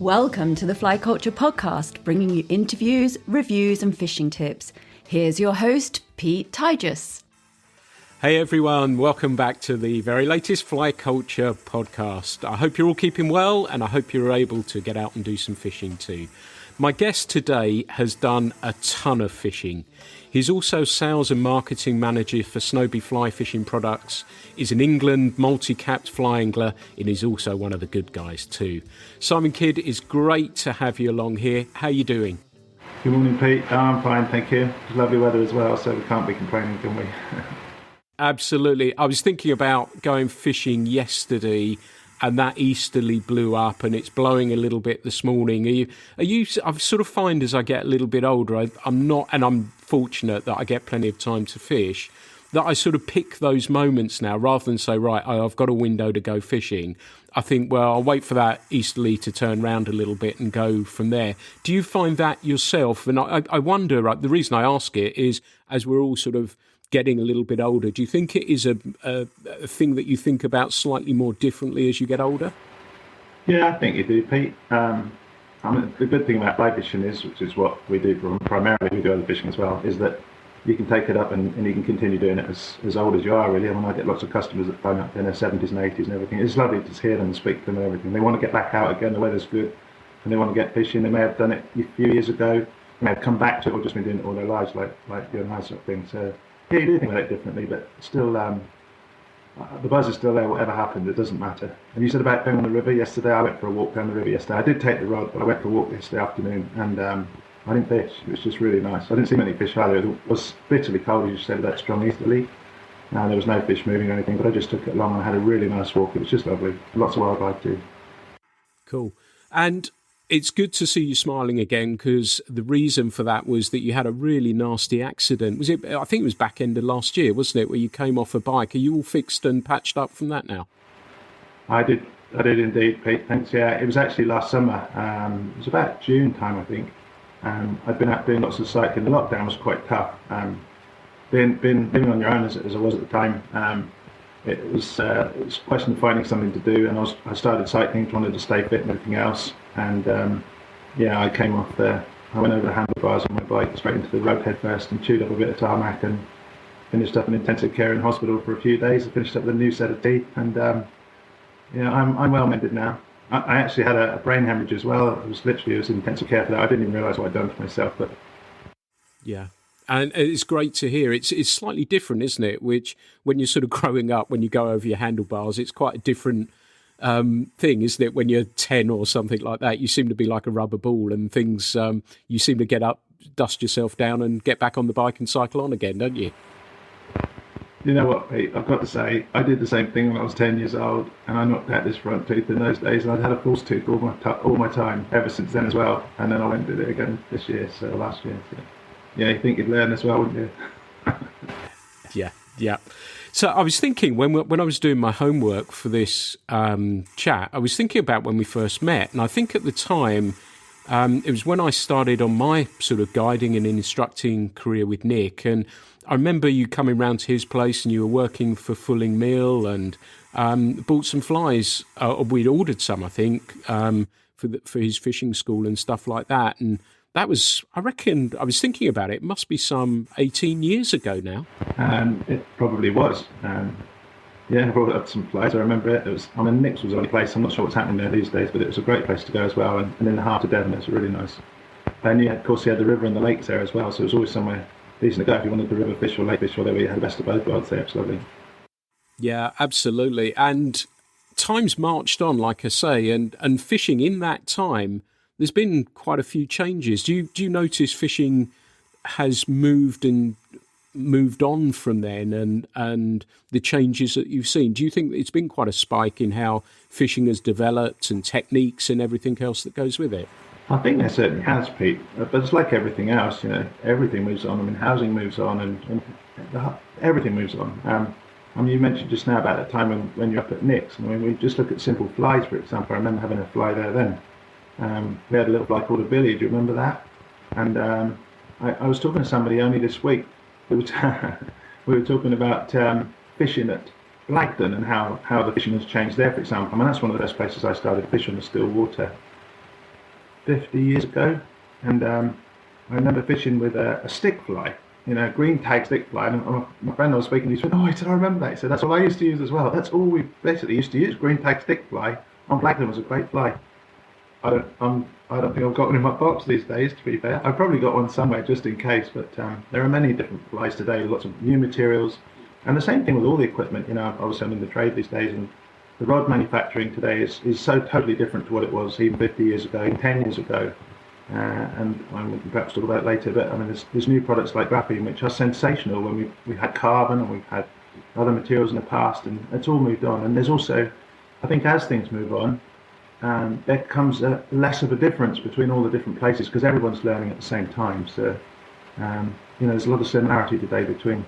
Welcome to the Fly Culture Podcast, bringing you interviews, reviews and fishing tips. Here's your host, Pete Tigers. Hey everyone, welcome back to the very latest Fly Culture Podcast. I hope you're all keeping well and I hope you're able to get out and do some fishing too. My guest today has done a ton of fishing. He's also sales and marketing manager for Snowbee fly fishing products, is an England multi-capped fly angler, and he's also one of the good guys too. Simon Kidd, it's great to have you along here. How are you doing? Good morning, Pete. I'm fine, thank you. It's lovely weather as well, so we can't be complaining, can we? Absolutely. I was thinking about going fishing yesterday and that easterly blew up and it's blowing a little bit this morning. I've sort of find as I get a little bit older, I'm fortunate that I get plenty of time to fish, that I sort of pick those moments now rather than say, right, I've got a window to go fishing. I think, well, I'll wait for that easterly to turn round a little bit and go from there. Do you find that yourself? And I wonder, right, the reason I ask it is as we're all sort of getting a little bit older, do you think it is a thing that you think about slightly more differently as you get older? Yeah, I think you do, Pete. The good thing about fly fishing is, which is what we do primarily, we do other fishing as well, is that you can take it up and you can continue doing it as old as you are, really. I mean, I get lots of customers that phone up in their 70s and 80s and everything. It's lovely to hear them and speak to them and everything. They want to get back out again, the weather's good, and they want to get fishing. They may have done it a few years ago, they may have come back to it or just been doing it all their lives, like you and I sort of thing. So yeah, you do think about it differently, but still, the buzz is still there, whatever happened, it doesn't matter. And you said about going on the river yesterday. I went for a walk down the river yesterday. I did take the rod, but I went for a walk yesterday afternoon, and I didn't fish. It was just really nice. I didn't see many fish either. It was bitterly cold, as you said, that strong easterly. There was no fish moving or anything, but I just took it along and I had a really nice walk. It was just lovely. Lots of wildlife too. Cool. And it's good to see you smiling again, because the reason for that was that you had a really nasty accident. Was it? I think it was back end of last year, wasn't it, where you came off a bike? Are you all fixed and patched up from that now? I did indeed, Pete. Thanks. Yeah, it was actually last summer. It was about June time, I think. I'd been out doing lots of cycling. The lockdown was quite tough. Being living on your own as I was at the time, it was a question of finding something to do, and I started cycling, wanted to stay fit and everything else. And I came off there. I went over the handlebars on my bike straight into the road head first and chewed up a bit of tarmac and finished up in intensive care in hospital for a few days. I finished up with a new set of teeth, and I'm well mended now. I actually had a brain hemorrhage as well. It was in intensive care for that. I didn't even realise what I'd done to myself, but yeah. And it's great to hear. It's slightly different, isn't it? Which, when you're sort of growing up, when you go over your handlebars, it's quite a different thing, isn't it? When you're 10 or something like that, you seem to be like a rubber ball, and things. You seem to get up, dust yourself down, and get back on the bike and cycle on again, don't you? You know what, Pete? I've got to say, I did the same thing when I was 10 years old, and I knocked out this front tooth in those days, and I'd had a false tooth all my time ever since then as well. And then I went and did it again last year. So. Yeah, you think you'd learn as well, wouldn't you? Yeah. So I was thinking when I was doing my homework for this chat, I was thinking about when we first met, and I think at the time it was when I started on my sort of guiding and instructing career with Nick, and I remember you coming round to his place and you were working for Fulling Mill and bought some flies. We'd ordered some, I think, for his fishing school and stuff like that, and that was, I reckon, I was thinking about it, it must be some 18 years ago now. It probably was. I brought up some flies. I remember it. Nick's was the only place. I'm not sure what's happening there these days, but it was a great place to go as well. And in the heart of Devon, it's really nice. And of course, you had the river and the lakes there as well, so it was always somewhere decent to go if you wanted to river fish or lake fish, or there you had the best of both worlds there. It's lovely. Yeah, absolutely. And time's marched on, like I say, and fishing in that time, there's been quite a few changes. Do you notice fishing has moved on from then, and the changes that you've seen? Do you think it's been quite a spike in how fishing has developed and techniques and everything else that goes with it? I think there certainly has, Pete. But it's like everything else, everything moves on. I mean, housing moves on, and everything moves on. You mentioned just now about that time when you're up at Nick's. I mean, we just look at simple flies, for example. I remember having a fly there then. We had a little fly called a billy. Do you remember that? And I was talking to somebody only this week. We were talking about fishing at Blagdon and how the fishing has changed there, for example. I mean, that's one of the best places I started fishing, the still water. 50 years ago, and I remember fishing with a stick fly, a green tag stick fly. And my friend I was speaking to, he said, "Oh," he said, "I remember that." He said, "That's all I used to use as well. That's all we basically used to use, green tag stick fly." On Blackland was a great fly. I don't think I've got one in my box these days, to be fair. I've probably got one somewhere just in case, but there are many different flies today, lots of new materials. And the same thing with all the equipment. Obviously I'm in the trade these days, and the rod manufacturing today is so totally different to what it was even 50 years ago, even 10 years ago. And we can perhaps talk about it later, but I mean, there's new products like graphene, which are sensational. When we had carbon and we've had other materials in the past, and it's all moved on. And there's also, I think as things move on, there comes less of a difference between all the different places because everyone's learning at the same time. So, there's a lot of similarity today between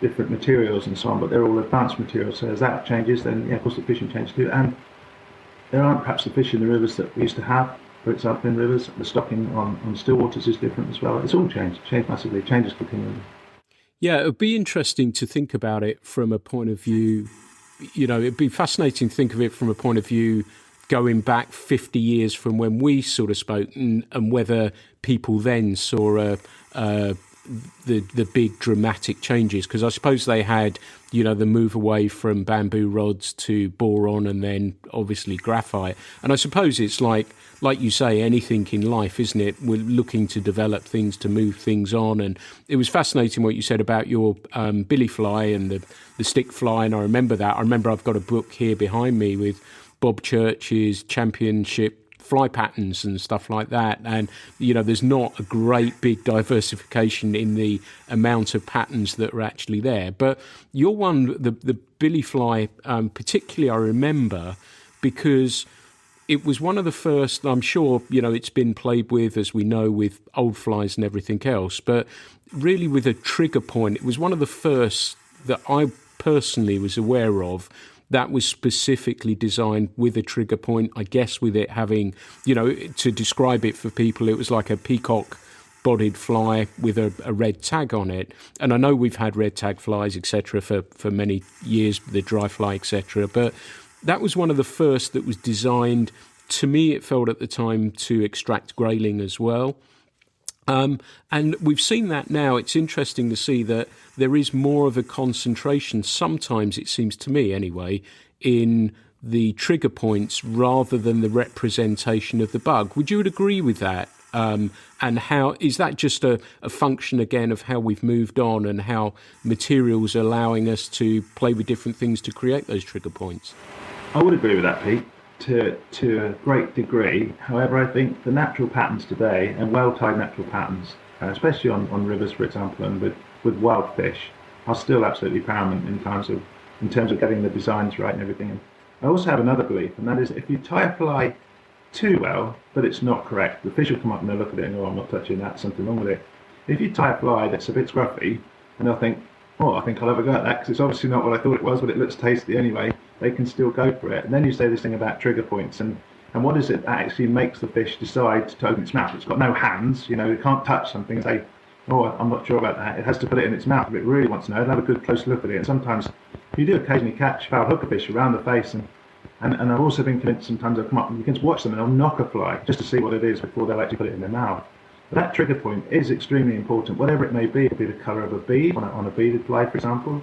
different materials and so on, but they're all advanced materials. So as that changes, then of course the fishing changes too. And there aren't perhaps the fish in the rivers that we used to have, for example, in rivers. The stocking on still waters is different as well. It's all changed massively, changes continually. Yeah, it would be interesting to think about it from a point of view, it'd be fascinating to think of it from a point of view going back 50 years from when we sort of spoke, and whether people then saw the big dramatic changes, because I suppose they had the move away from bamboo rods to boron and then obviously graphite. And I suppose it's like you say, anything in life, isn't it? We're looking to develop things to move things on. And it was fascinating what you said about your billy fly and the stick fly, and I remember that. I remember I've got a book here behind me with Bob Church's championship fly patterns and stuff like that, and there's not a great big diversification in the amount of patterns that are actually there. But your one, the billy fly, particularly I remember because it was one of the first. I'm sure it's been played with, as we know, with old flies and everything else, but really with a trigger point, it was one of the first that I personally was aware of that was specifically designed with a trigger point, I guess, with it having, to describe it for people, it was like a peacock-bodied fly with a red tag on it. And I know we've had red tag flies, etc., for many years, the dry fly, etc., but that was one of the first that was designed, to me, it felt at the time, to extract grayling as well. And we've seen that now. It's interesting to see that there is more of a concentration, sometimes it seems to me anyway, in the trigger points rather than the representation of the bug. Would you agree with that? And how is that just a function again of how we've moved on and how materials are allowing us to play with different things to create those trigger points? I would agree with that, Pete, to a great degree. However, I think the natural patterns today, and well-tied natural patterns, especially on rivers, for example, and with wild fish, are still absolutely paramount in terms of getting the designs right and everything. And I also have another belief, and that is if you tie a fly too well, but it's not correct, the fish will come up and they'll look at it and go, "Oh, I'm not touching that, something wrong with it." If you tie a fly that's a bit scruffy, and they'll think, "Oh, I think I'll have a go at that because it's obviously not what I thought it was, but it looks tasty anyway," they can still go for it. And then you say this thing about trigger points, and what is it that actually makes the fish decide to open its mouth? It's got no hands, it can't touch something and say, "Oh, I'm not sure about that." It has to put it in its mouth. If it really wants to know, it'll have a good close look at it. And sometimes you do occasionally catch foul hooker fish around the face, and I've also been convinced sometimes they'll come up and you can watch them and they'll knock a fly just to see what it is before they'll actually put it in their mouth. But that trigger point is extremely important, whatever it may be. It could be the colour of a bead on a beaded fly, for example.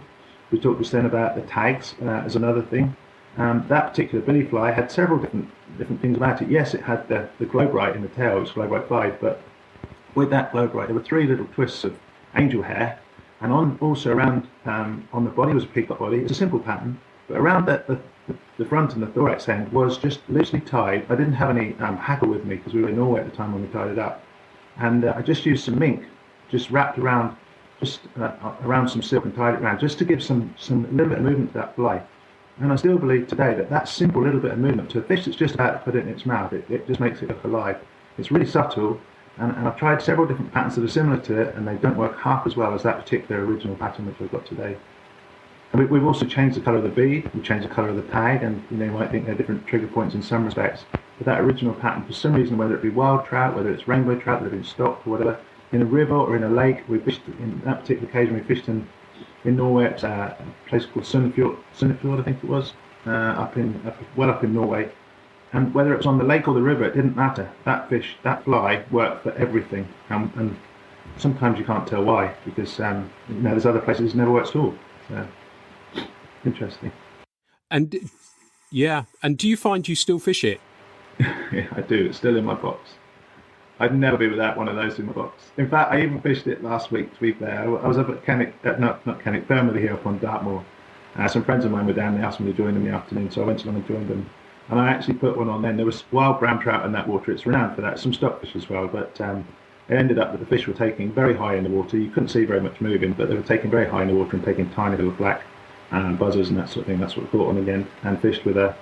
We talked just then about the tags as another thing. That particular billy fly had several different things about it. Yes, it had the globe right in the tail, it was globe right 5, but with that globe right there were 3 little twists of angel hair, and also around on the body was a peacock body. It's a simple pattern, but around the front and the thorax end was just loosely tied. I didn't have any hackle with me because we were in Norway at the time when we tied it up, and I just used some mink, just wrapped around some silk and tied it around, just to give some little bit of movement to that fly. And I still believe today that simple little bit of movement to a fish that's just about to put it in its mouth, it just makes it look alive. It's really subtle, and I've tried several different patterns that are similar to it, and they don't work half as well as that particular original pattern which we've got today. And we've also changed the colour of the bead, we've changed the colour of the tag, and you might think they're different trigger points in some respects, but that original pattern, for some reason, whether it be wild trout, whether it's rainbow trout that have been stocked or whatever, in a river or in a lake, we fished, in that particular occasion we fished in Norway at a place called Sunnefjord, I think it was, up in Norway. And whether it was on the lake or the river, it didn't matter. That fish, that fly, worked for everything. And sometimes you can't tell why, because there's other places it never works at all. So interesting. And yeah, and do you find you still fish it? Yeah, I do. It's still in my box. I'd never be without one of those in my box. In fact, I even fished it last week, to be fair. I was up at Burnley here up on Dartmoor. Some friends of mine were down, they asked me to join them in the afternoon, so I went along and joined them. And I actually put one on then. There was wild brown trout in that water. It's renowned for that. Some stockfish as well, but it ended up that the fish were taking very high in the water. You couldn't see very much moving, but they were taking very high in the water and taking tiny little black buzzers and that sort of thing. That's what I caught on again, and fished with a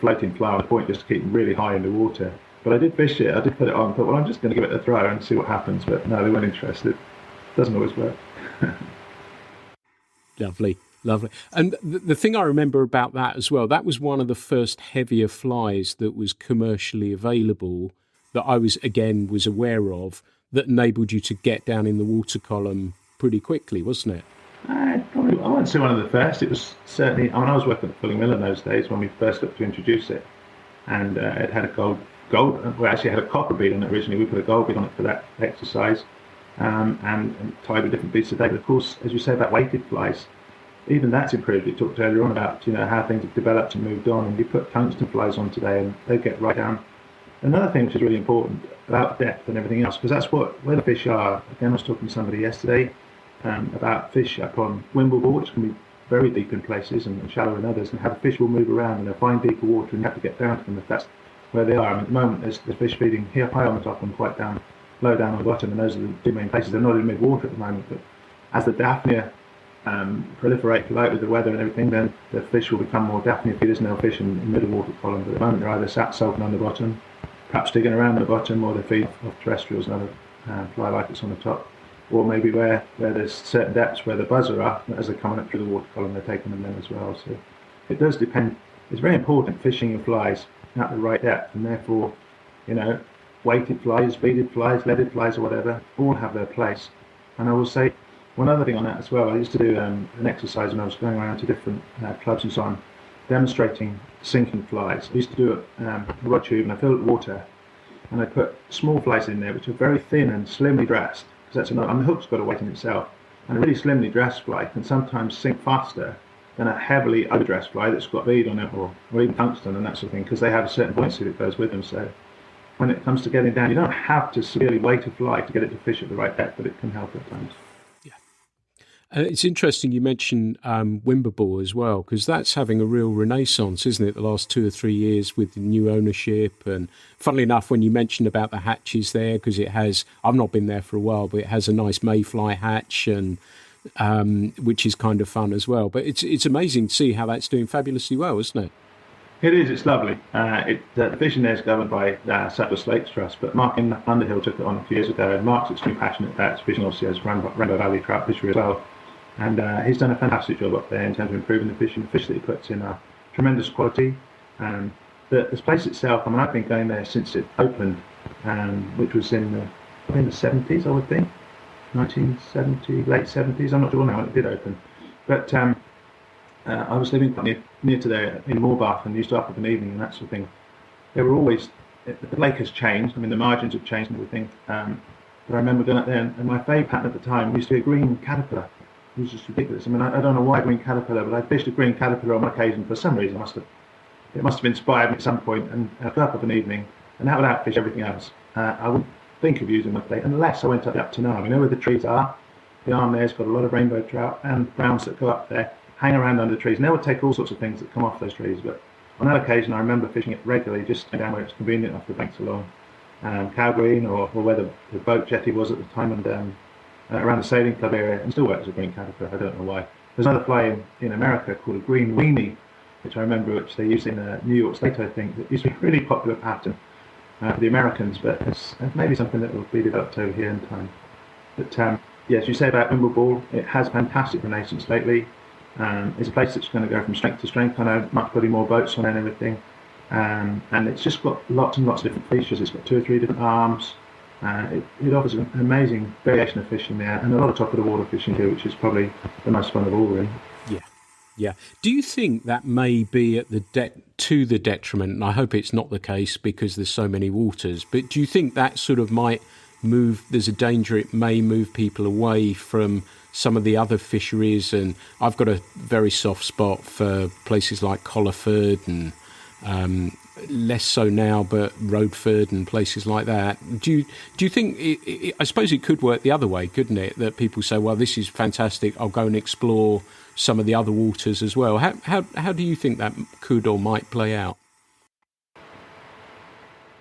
floating fly on the point just to keep them really high in the water. But I did fish it. I did put it on. Thought, well, I'm just going to give it a throw and see what happens. But no, they weren't interested. Doesn't always work. Lovely. And the thing I remember about that as well, that was one of the first heavier flies that was commercially available that I was aware of, that enabled you to get down in the water column pretty quickly, wasn't it? I wouldn't say one of the first. It was certainly, I was working at Fulling Mill in those days when we first got to introduce it. And it had a gold, actually had a copper bead on it originally. We put a gold bead on it for that exercise and tied with different beads today. But of course, as you say about weighted flies, even that's improved. You talked earlier on about how things have developed and moved on, and you put tungsten flies on today and they get right down. Another thing which is really important about depth and everything else, because that's where the fish are. Again, I was talking to somebody yesterday about fish up on Wimbledon, which can be very deep in places and shallow in others, and how the fish will move around and they'll find deeper water and you have to get down to them if that's where they are. I mean, at the moment, there's fish feeding here high on the top and quite low down on the bottom, and those are the two main places. They're not in mid-water at the moment, but as the Daphnia proliferate out with the weather and everything, then the fish will become more Daphnia feeders and they'll fish in middle water column. But at the moment, they're either sat sulking on the bottom, perhaps digging around the bottom, or they feed off terrestrials and other fly like it's on the top. Or maybe where there's certain depths where the buzzer are, as they're coming up through the water column, they're taking them then as well. So it does depend. It's very important fishing your flies at the right depth, and therefore, weighted flies, beaded flies, leaded flies, or whatever, all have their place. And I will say one other thing on that as well. I used to do an exercise when I was going around to different clubs and so on, demonstrating sinking flies. I used to do a rod tube, and I filled it with water, and I put small flies in there, which are very thin and slimly dressed. Because the hook's got a weight in itself, and a really slimly dressed fly can sometimes sink faster than a heavily overdressed fly that's got bead on it or even tungsten and that sort of thing, because they have a certain buoyancy that goes with them. So when it comes to getting down, you don't have to severely weight a fly to get it to fish at the right depth, but it can help at times. It's interesting you mentioned Wimblebore as well, because that's having a real renaissance, isn't it, the last 2 or 3 years with the new ownership. And funnily enough, when you mentioned about the hatches there, because it has, I've not been there for a while, but it has a nice mayfly hatch, and which is kind of fun as well. But it's amazing to see how that's doing fabulously well, isn't it? It is, it's lovely. The fishing there is governed by Settlers Lakes Trust, but Mark in Underhill took it on a few years ago, and Mark's extremely passionate about fishing, obviously, as Rainbow Valley trout fishery as well. And he's done a fantastic job up there in terms of improving the fishing. The fish that he puts in are tremendous quality. This place itself, I've been going there since it opened, which was in the 70s, I would think, 1970, late 70s. I'm not sure now when it did open. But I was living quite near to there in Morbath, and used to up of an evening and that sort of thing. There were always, the lake has changed. I mean, the margins have changed and everything. But I remember going up there, and my favourite pattern at the time used to be a green caterpillar. It was just ridiculous. I mean, I don't know why green caterpillar, but I fished a green caterpillar on occasion for some reason. It must have inspired me at some point, and I'd go up of an evening, and that would outfish everything else. I wouldn't think of using my plate unless I went up to Narm. You know where the trees are? The arm there's got a lot of rainbow trout and browns that go up there, hang around under the trees, and they would take all sorts of things that come off those trees. But on that occasion, I remember fishing it regularly, just down where it's convenient off the banks along Cow Green or where the boat jetty was at the time, and around the sailing club area, and still works as a green caterpillar. I don't know why. There's another fly in America called a green weenie, which I remember, which they used in New York State, I think. That used to be a really popular pattern for the Americans, but it's maybe something that will be developed over here in time. But yes, you say about Wimblebore, it has fantastic renaissance lately. It's a place that's going to go from strength to strength. I know Mark's putting more boats on and everything, and it's just got lots and lots of different features. It's got 2 or 3 different arms. It offers an amazing variation of fishing there, and a lot of top of the water fishing here, which is probably the most fun of all, really. Yeah. Do you think that may be at to the detriment, and I hope it's not the case because there's so many waters, but do you think that sort of might there's a danger it may move people away from some of the other fisheries? And I've got a very soft spot for places like Colliford and less so now, but Rodeford and places like that. Do you think I suppose it could work the other way, couldn't it? That people say, well, this is fantastic, I'll go and explore some of the other waters as well. How do you think that could or might play out?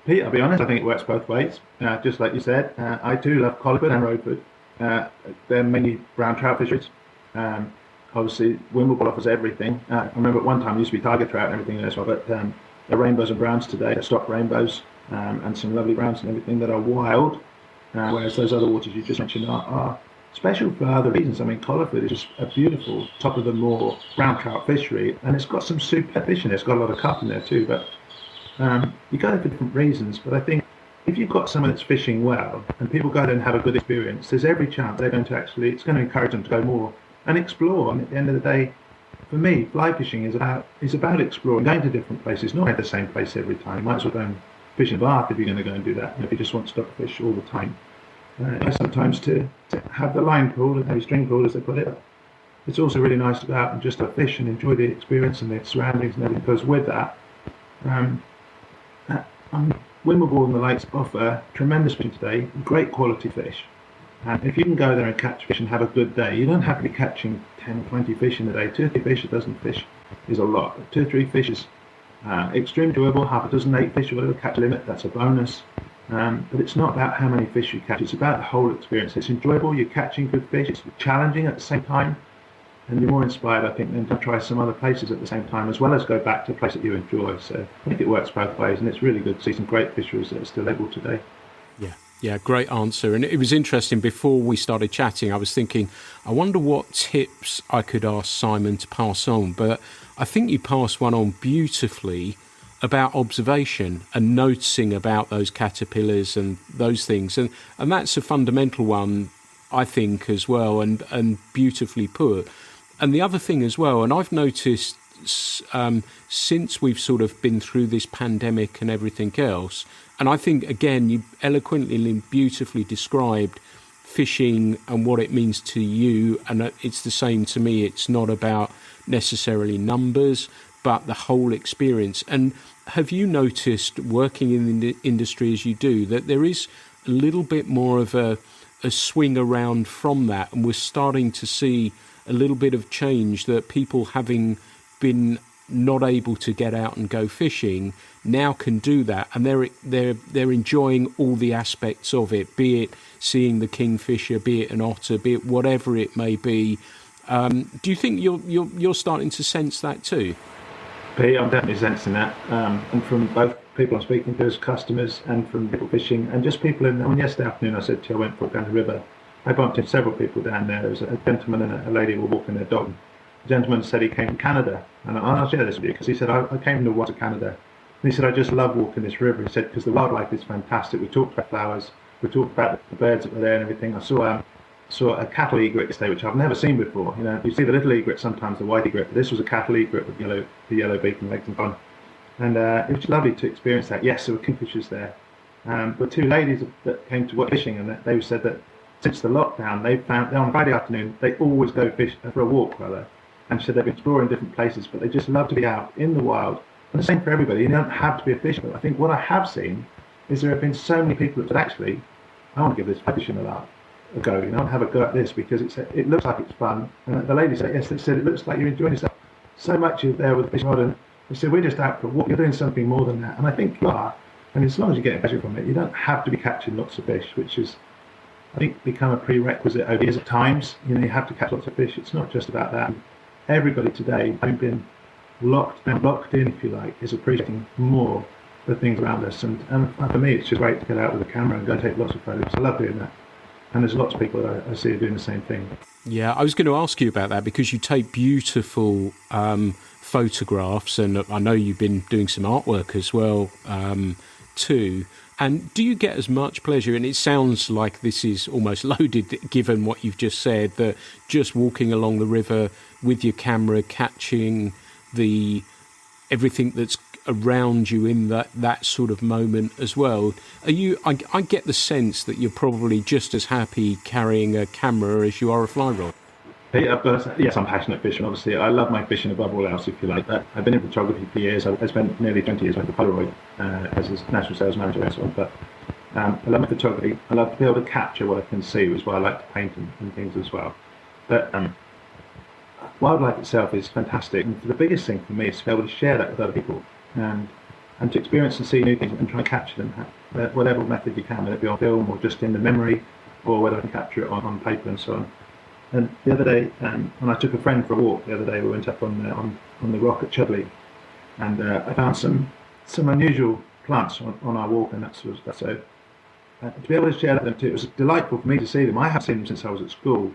Pete, I'll be honest, I think it works both ways. Just like you said, I do love Colliford and Rodeford. They're mainly brown trout fisheries. Obviously, Wimbledon offers everything. I remember at one time it used to be tiger trout and everything as well, but they're rainbows and browns today. They're stock rainbows and some lovely browns and everything that are wild, whereas those other waters you just mentioned are special for other reasons. I mean, Colliford is just a beautiful, top of the moor brown trout fishery, and it's got some super fish in it. It's got a lot of carp in there too, but you go there for different reasons. But I think if you've got someone that's fishing well and people go there and have a good experience, there's every chance they're going to it's going to encourage them to go more and explore. And at the end of the day, for me, fly fishing is about exploring, going to different places, not at the same place every time. You might as well go and fish in Bath if you're going to go and do that. If you just want to stock fish all the time. Sometimes to have the line pulled and have your string pulled, as they put it. It's also really nice to go out and just to fish and enjoy the experience and the surroundings and everything. Because with that, Wimbledon and the lakes offer tremendous fishing today, great quality fish. And if you can go there and catch fish and have a good day, you don't have to be catching 10 or 20 fish in a day. 2 or 3 fish, a dozen fish is a lot. 2 or 3 fish is extremely doable. Half a dozen, 8 fish, or whatever catch limit, that's a bonus. But it's not about how many fish you catch, it's about the whole experience. It's enjoyable, you're catching good fish, it's challenging at the same time, and you're more inspired, I think, than to try some other places at the same time, as well as go back to a place that you enjoy. So I think it works both ways, and it's really good to see some great fisheries that are still able today. Yeah, great answer. And it was interesting, before we started chatting, I was thinking, I wonder what tips I could ask Simon to pass on. But I think you passed one on beautifully about observation and noticing about those caterpillars and those things. And that's a fundamental one, I think, as well, and beautifully put. And the other thing as well, and I've noticed since we've sort of been through this pandemic and everything else, and I think, again, you eloquently and beautifully described fishing and what it means to you, and it's the same to me. It's not about necessarily numbers, but the whole experience. And have you noticed, working in the industry as you do, that there is a little bit more of a swing around from that, and we're starting to see a little bit of change, that people having been not able to get out and go fishing now can do that, and they're enjoying all the aspects of it, be it seeing the kingfisher, be it an otter, be it whatever it may be. Do you think you're starting to sense that too? Pete, I'm definitely sensing that, and from both people I'm speaking to as customers and from people fishing, and just people yesterday afternoon I said to you, I went for down the river. I bumped into several people down there. There was a gentleman and a lady who were walking their dog. The gentleman said he came from Canada, and I'll share this with you because he said, I came from the water Canada. And he said, I just love walking this river. He said, because the wildlife is fantastic. We talked about flowers, we talked about the birds that were there and everything. I saw a cattle egret yesterday, which I've never seen before. You know, you see the little egret sometimes, the white egret, but this was a cattle egret with the yellow beak and legs and bun. And it was lovely to experience that. Yes, there were kingfishers there. But 2 ladies that came to work fishing, and they said that since the lockdown, they found on Friday afternoon, they always go fish for a walk, rather. And she said they've been exploring different places, but they just love to be out in the wild. And the same for everybody. You don't have to be a fisherman. I think what I have seen is there have been so many people that said, actually, I want to give this fishing a go. You know, have a go at this because it looks like it's fun. And the lady said, yes, they said it looks like you're enjoying yourself. So much is there with the fishing rod, and they said we're just out for a walk. You're doing something more than that, and I think you are. And as long as you get pleasure from it, you don't have to be catching lots of fish, which is, I think, become a prerequisite over years at times. You know, you have to catch lots of fish. It's not just about that. Everybody today, having been locked in, if you like, is appreciating more the things around us. And for me, it's just great to get out with a camera and go take lots of photos. I love doing that. And there's lots of people that I see doing the same thing. Yeah, I was going to ask you about that because you take beautiful photographs, and I know you've been doing some artwork as well too. And do you get as much pleasure? And it sounds like this is almost loaded, given what you've just said, that just walking along the river with your camera, catching the everything that's around you in that sort of moment as well. Are you? I get the sense that you're probably just as happy carrying a camera as you are a fly rod. Hey, I've got to say, yes, I'm passionate fishing. Obviously, I love my fishing above all else, if you like. I've been in photography for years. I spent nearly 20 years with the Polaroid as a national sales manager as well. But I love my photography. I love to be able to capture what I can see, which is why I like to paint and things as well. But wildlife itself is fantastic. And the biggest thing for me is to be able to share that with other people and to experience and see new things and try and capture them, whatever method you can, whether it be on film or just in the memory, or whether I can capture it on paper and so on. And the other day, when I took a friend for a walk the other day, we went up on the rock at Chudley, and I found some unusual plants on our walk, and that sort of stuff. So to be able to share that with them too, it was delightful for me to see them. I have seen them since I was at school,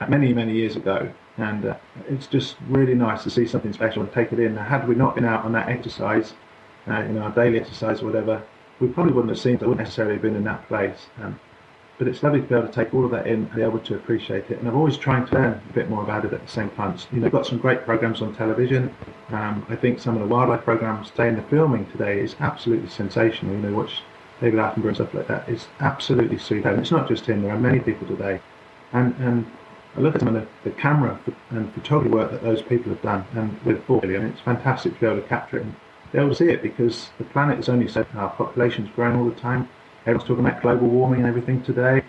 many years ago, and it's just really nice to see something special and take it in. Now, had we not been out on that exercise, our daily exercise or whatever, we probably wouldn't have seen it. I wouldn't necessarily have been in that place. But it's lovely to be able to take all of that in and be able to appreciate it. And I've always tried to learn a bit more about it at the same time. They've got some great programs on television. I think some of the wildlife programs today and the filming today is absolutely sensational. Watch David Attenborough and stuff like that. It's absolutely superb. It's not just him. There are many people today. And I look at some of the camera and photography work that those people have done, and with 4 billion, it's fantastic to be able to capture it and be able to see it, because the planet is only so, our population's growing all the time. Everyone's talking about global warming and everything today.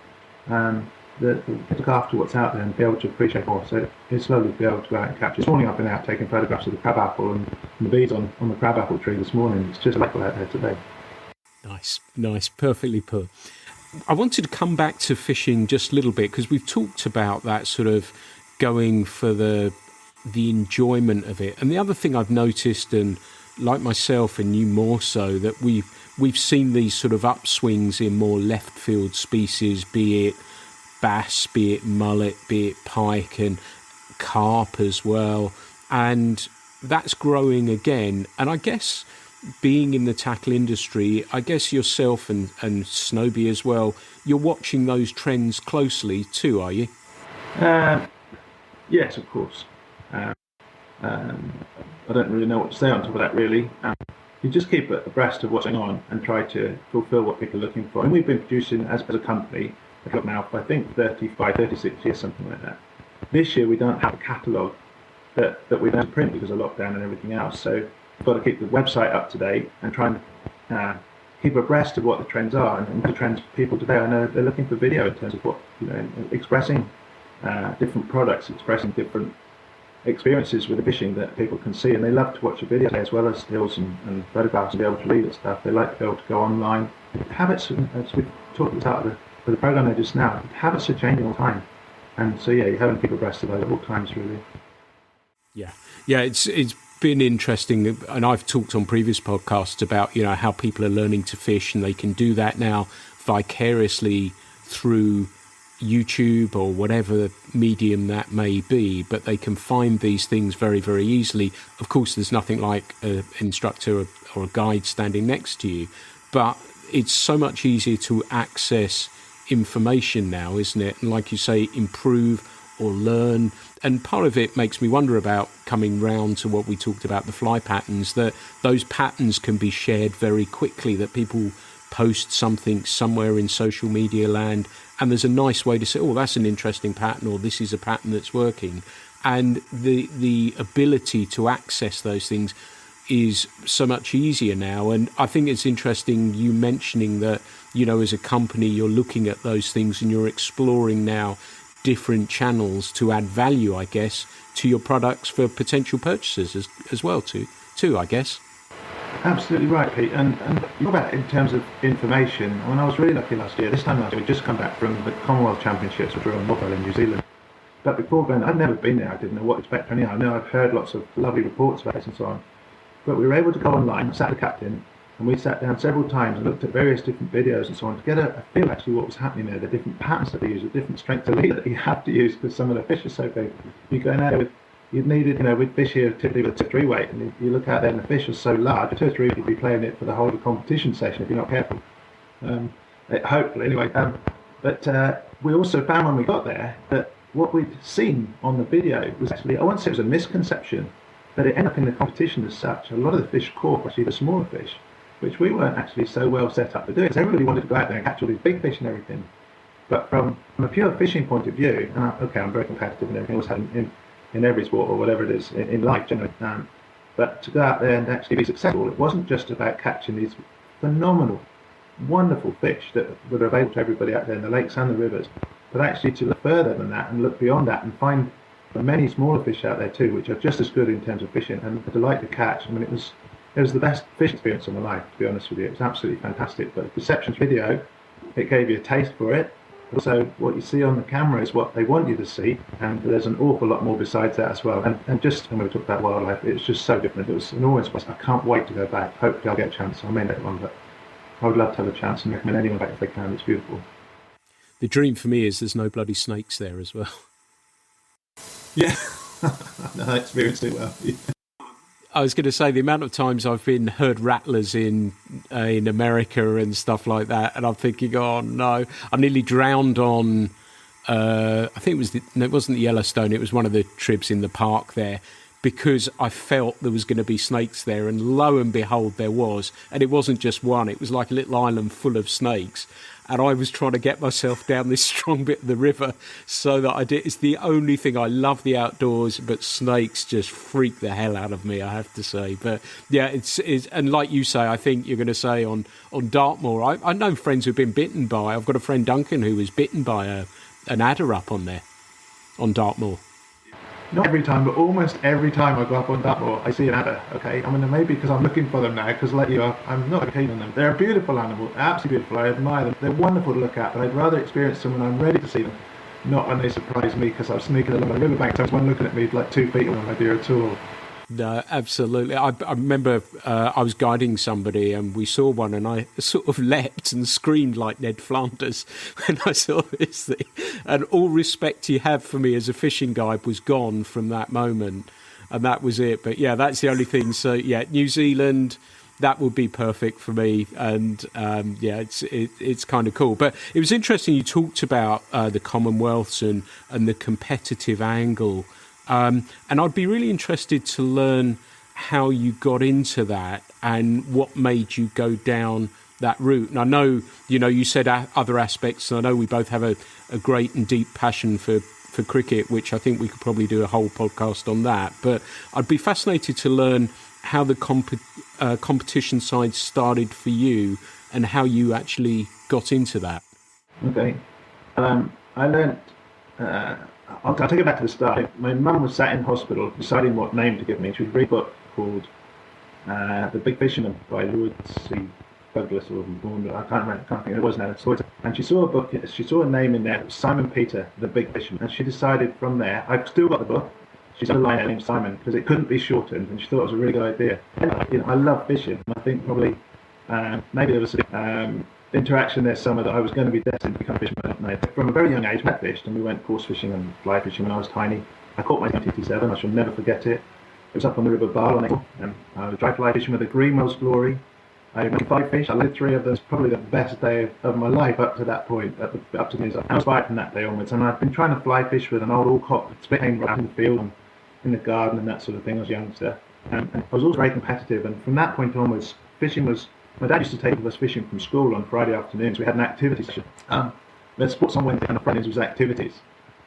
To look after what's out there and be able to appreciate more. So it's lovely to be able to go out and capture. This morning I've been out taking photographs of the crabapple and the bees on the crabapple tree this morning. It's just delightful out there today. Nice, perfectly put. I wanted to come back to fishing just a little bit, because we've talked about that sort of going for the enjoyment of it. And the other thing I've noticed, and like myself and you more so, that we've seen these sort of upswings in more left field species, be it bass, be it mullet, be it pike and carp as well. And that's growing again. And I guess being in the tackle industry, I guess yourself and Snowbee as well, you're watching those trends closely too, are you? Yes, of course. I don't really know what to say on top of that, really. You just keep abreast of what's going on and try to fulfill what people are looking for. And we've been producing, as a company, I've got now, I think, 36 years, something like that. This year, we don't have a catalogue that we don't print because of lockdown and everything else. So we've got to keep the website up to date and try and keep abreast of what the trends are. And the trends people today, I know they're looking for video in terms of what, expressing different products, expressing different experiences with the fishing that people can see, and they love to watch a video as well as stills and photographs and be able to read at stuff. They like to be able to go online. Habits, as we talked about for the program there just now, habits are changing all the time, and so you have to keep abreast of those at all times, really. Yeah, it's been interesting, and I've talked on previous podcasts about how people are learning to fish, and they can do that now vicariously through YouTube or whatever medium that may be, but they can find these things very, very easily. Of course, there's nothing like an instructor or a guide standing next to you, but it's so much easier to access information now, isn't it? And like you say, improve or learn. And part of it makes me wonder about, coming round to what we talked about, the fly patterns, that those patterns can be shared very quickly, that people post something somewhere in social media land, and there's a nice way to say, oh, that's an interesting pattern, or this is a pattern that's working. And the ability to access those things is so much easier now. And I think it's interesting you mentioning that, as a company, you're looking at those things and you're exploring now different channels to add value, I guess, to your products for potential purchasers as well, too, I guess. Absolutely right, Pete. And you're about in terms of information. When I was really lucky last year, we'd just come back from the Commonwealth Championships, which were on Wappo in New Zealand. But before going, I'd never been there. I didn't know what to expect. Anyhow, I know I've heard lots of lovely reports about this and so on. But we were able to go online, sat the captain, and we sat down several times and looked at various different videos and so on to get a feel actually what was happening there, the different patterns that they use, the different strength of lead that you have to use because some of the fish are so big. You go in there with, you'd needed, with fish here typically with a 2-3 weight, and you look out there and the fish are so large, a 2 or 3 you'd be playing it for the whole of the competition session if you're not careful. Hopefully, anyway. But we also found when we got there that what we'd seen on the video was actually, I won't say it was a misconception, but it ended up in the competition as such. A lot of the fish caught were actually the smaller fish, which we weren't actually so well set up to do. Because everybody wanted to go out there and catch all these big fish and everything. But from a pure fishing point of view, and I'm very competitive and everything, always have in every sport or whatever it is, in life generally. But to go out there and actually be successful, it wasn't just about catching these phenomenal, wonderful fish that were available to everybody out there in the lakes and the rivers, but actually to look further than that and look beyond that and find many smaller fish out there too, which are just as good in terms of fishing and a delight to catch. I mean, it was the best fishing experience of my life, to be honest with you. It was absolutely fantastic. But the Perceptions video, it gave you a taste for it. Also, what you see on the camera is what they want you to see, and there's an awful lot more besides that as well. And just when we talk about wildlife, it's just so different. It was an awe inspiring. I can't wait to go back. Hopefully I'll get a chance. I may not one, but I would love to have a chance and recommend anyone back if they can. It's beautiful. The dream for me is there's no bloody snakes there as well. Yeah, no, I experienced it well. Yeah. I was going to say the amount of times I've been heard rattlers in America and stuff like that, and I'm thinking, oh no, I nearly drowned on. I think it wasn't the Yellowstone. It was one of the trips in the park there, because I felt there was going to be snakes there, and lo and behold, there was, and it wasn't just one. It was like a little island full of snakes. And I was trying to get myself down this strong bit of the river so that I did. It's the only thing. I love the outdoors, but snakes just freak the hell out of me, I have to say. But yeah, it's and like you say, I think you're going to say on Dartmoor, I know friends who've been bitten by. I've got a friend Duncan who was bitten by an adder up on there on Dartmoor. Not every time, but almost every time I go up on Dartmoor, I see an adder, okay? I mean, maybe because I'm looking for them now, because like you, I'm not keen on them. They're a beautiful animal, absolutely beautiful. I admire them. They're wonderful to look at, but I'd rather experience them when I'm ready to see them, not when they surprise me because I'm sneaking along the riverbank. So one looking at me like 2 feet on my dear at all. No, absolutely. I remember I was guiding somebody and we saw one, and I sort of leapt and screamed like Ned Flanders when I saw this thing. And all respect you have for me as a fishing guide was gone from that moment, and that was it. But yeah, that's the only thing. So yeah, New Zealand, that would be perfect for me. And yeah, it's kind of cool. But it was interesting you talked about the Commonwealths and the competitive angle. And I'd be really interested to learn how you got into that and what made you go down that route. And I know, you said other aspects, and I know we both have a great and deep passion for cricket, which I think we could probably do a whole podcast on that. But I'd be fascinated to learn how the competition side started for you and how you actually got into that. Okay. I learned... I'll take it back to the start. My mum was sat in hospital deciding what name to give me. She was reading a book called The Big Fisherman by Lord C. Douglas or Bourne. I can't remember. I can't think. It was now. And she saw a book. She saw a name in there. It was Simon Peter, The Big Fisherman. And she decided from there. I've still got the book. She's got a line named Simon because it couldn't be shortened, and she thought it was a really good idea. And, I love fishing. I think probably maybe there was interaction there somewhere that I was going to be destined to become a fisherman. From a very young age, I fished, and we went coarse fishing and fly fishing when I was tiny. I caught my TT7. I shall never forget it. It was up on the River Barle, and I was dry fly fishing with a Greenwell's Glory. I made 5 fish. I lived 3 of those. Probably the best day of my life up to that point. Up to me, I was fired from that day onwards, and I've been trying to fly fish with an old Alcott split cane rod in the field and in the garden and that sort of thing. I was a youngster, and I was always very competitive. And from that point onwards, fishing was. My dad used to take us fishing from school on Friday afternoons. We had an activity session. The sports on Wednesday and on Fridays was activities.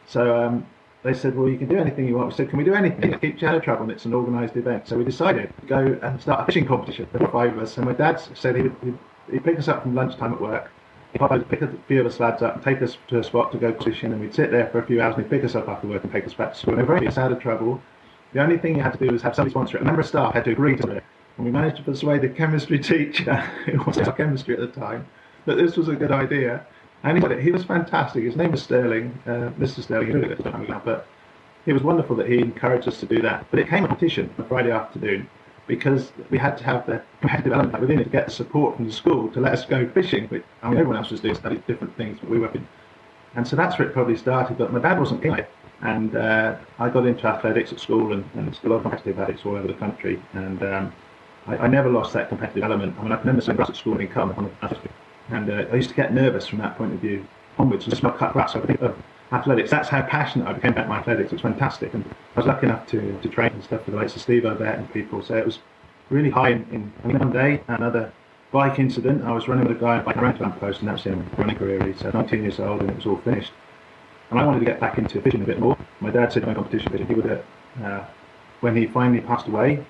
So they said, well, you can do anything you want. We said, can we do anything that keeps you out of trouble? And it's an organised event. So we decided to go and start a fishing competition. There were 5 of us. And my dad said he'd pick us up from lunchtime at work. He'd pick a few of us lads up and take us to a spot to go fishing. And we'd sit there for a few hours and he'd pick us up after work and take us back to school. And we were out of trouble. The only thing you had to do was have somebody sponsor it. A member of staff had to agree to it. And we managed to persuade the chemistry teacher, who was our chemistry at the time, that this was a good idea. And he was fantastic. His name was Sterling, Mr. Sterling, but it was wonderful that he encouraged us to do that. But it came a competition on a Friday afternoon because we had to have the competitive element within it to get the support from the school to let us go fishing. Everyone else was doing different things, but we were. And so that's where it probably started. But my dad wasn't keen on it. And I got into athletics at school, and there's a lot of competitive athletics all over the country. And I never lost that competitive element. I mean, I can remember saying at school in come. And I used to get nervous from that point of view onwards. Just cut grass. So I think of athletics. That's how passionate I became about my athletics. It was fantastic, and I was lucky enough to train and stuff with the likes of Steve O'Bett and people. So it was really high in one day. Another bike incident. I was running with a guy on a rank post, and that was him running career. Really. So 19 years old, and it was all finished. And I wanted to get back into fishing a bit more. My dad said no competition fishing. He would. When he finally passed away,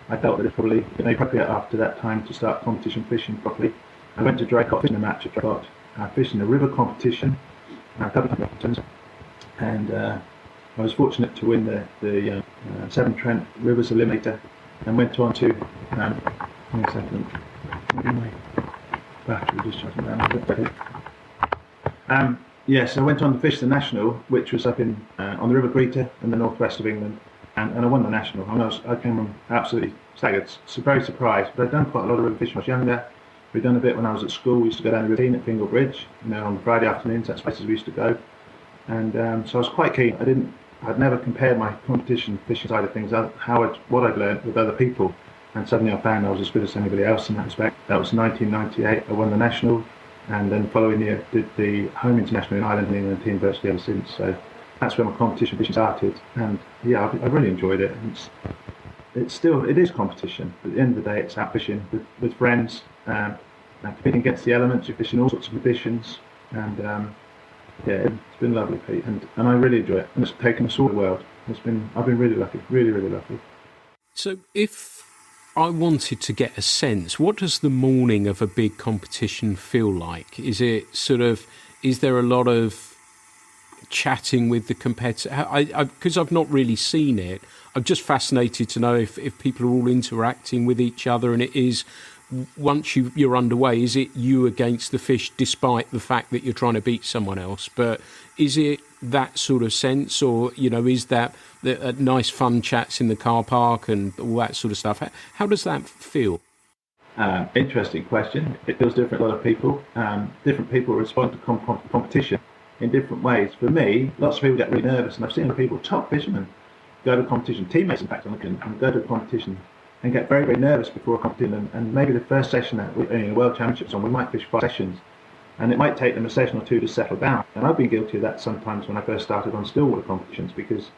I felt that it probably appropriate after that time to start competition fishing properly. I went to Draycott fishing a match at Draycott, fishing a river competition, a couple of competitions, and I was fortunate to win the Severn Trent Rivers Eliminator, and went on to. Give me a second. My battery just shutting down. Yes, I went on to fish the National, which was up in on the River Greeter in the northwest of England, and I won the National. I came absolutely staggered, so very surprised. But I'd done quite a lot of river fishing when I was younger. We'd done a bit when I was at school. We used to go down the ravine at Fingal Bridge, on Friday afternoons. That's places we used to go, and so I was quite keen. I'd never compared my competition fishing side of things, what I'd learned with other people, and suddenly I found I was as good as anybody else in that respect. That was 1998. I won the National. And then the following year did the home international in Ireland and England team virtually ever since. So that's where my competition fishing started. And yeah, I've really enjoyed it. And it is competition. But at the end of the day, it's out fishing with friends, and competing against the elements. You're fishing all sorts of conditions, and yeah, it's been lovely, Pete. And I really enjoy it. And it's taken us all the world. I've been really lucky, really, really lucky. So if I wanted to get a sense, what does the morning of a big competition feel like? Is there a lot of chatting with the competitor? Because I've not really seen it, I'm just fascinated to know if people are all interacting with each other, and it is, once you're underway, is it you against the fish despite the fact that you're trying to beat someone else? But is it that sort of sense, or is that the nice fun chats in the car park and all that sort of stuff? How does that feel? Interesting question. It feels different to a lot of people. Different people respond to competition in different ways. For me, lots of people get really nervous, and I've seen people, top fishermen, go to a competition, teammates in fact, and go to a competition and get very, very nervous before a competition, and maybe the first session that in the World Championships we might fish 5 sessions, and it might take them a session or two to settle down. And I've been guilty of that sometimes when I first started on stillwater competitions, because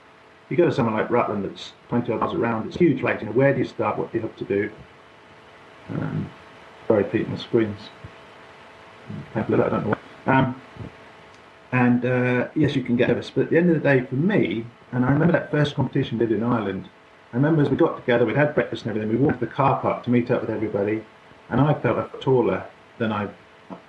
you go to somewhere like Rutland that's 20 odd miles around, it's huge lake, where do you start, what do you have to do? Sorry, Pete, my screen's I don't know what. Yes, you can get nervous, but at the end of the day, for me, and I remember that first competition we did in Ireland, I remember as we got together, we'd had breakfast and everything, we walked to the car park to meet up with everybody, and I felt taller than I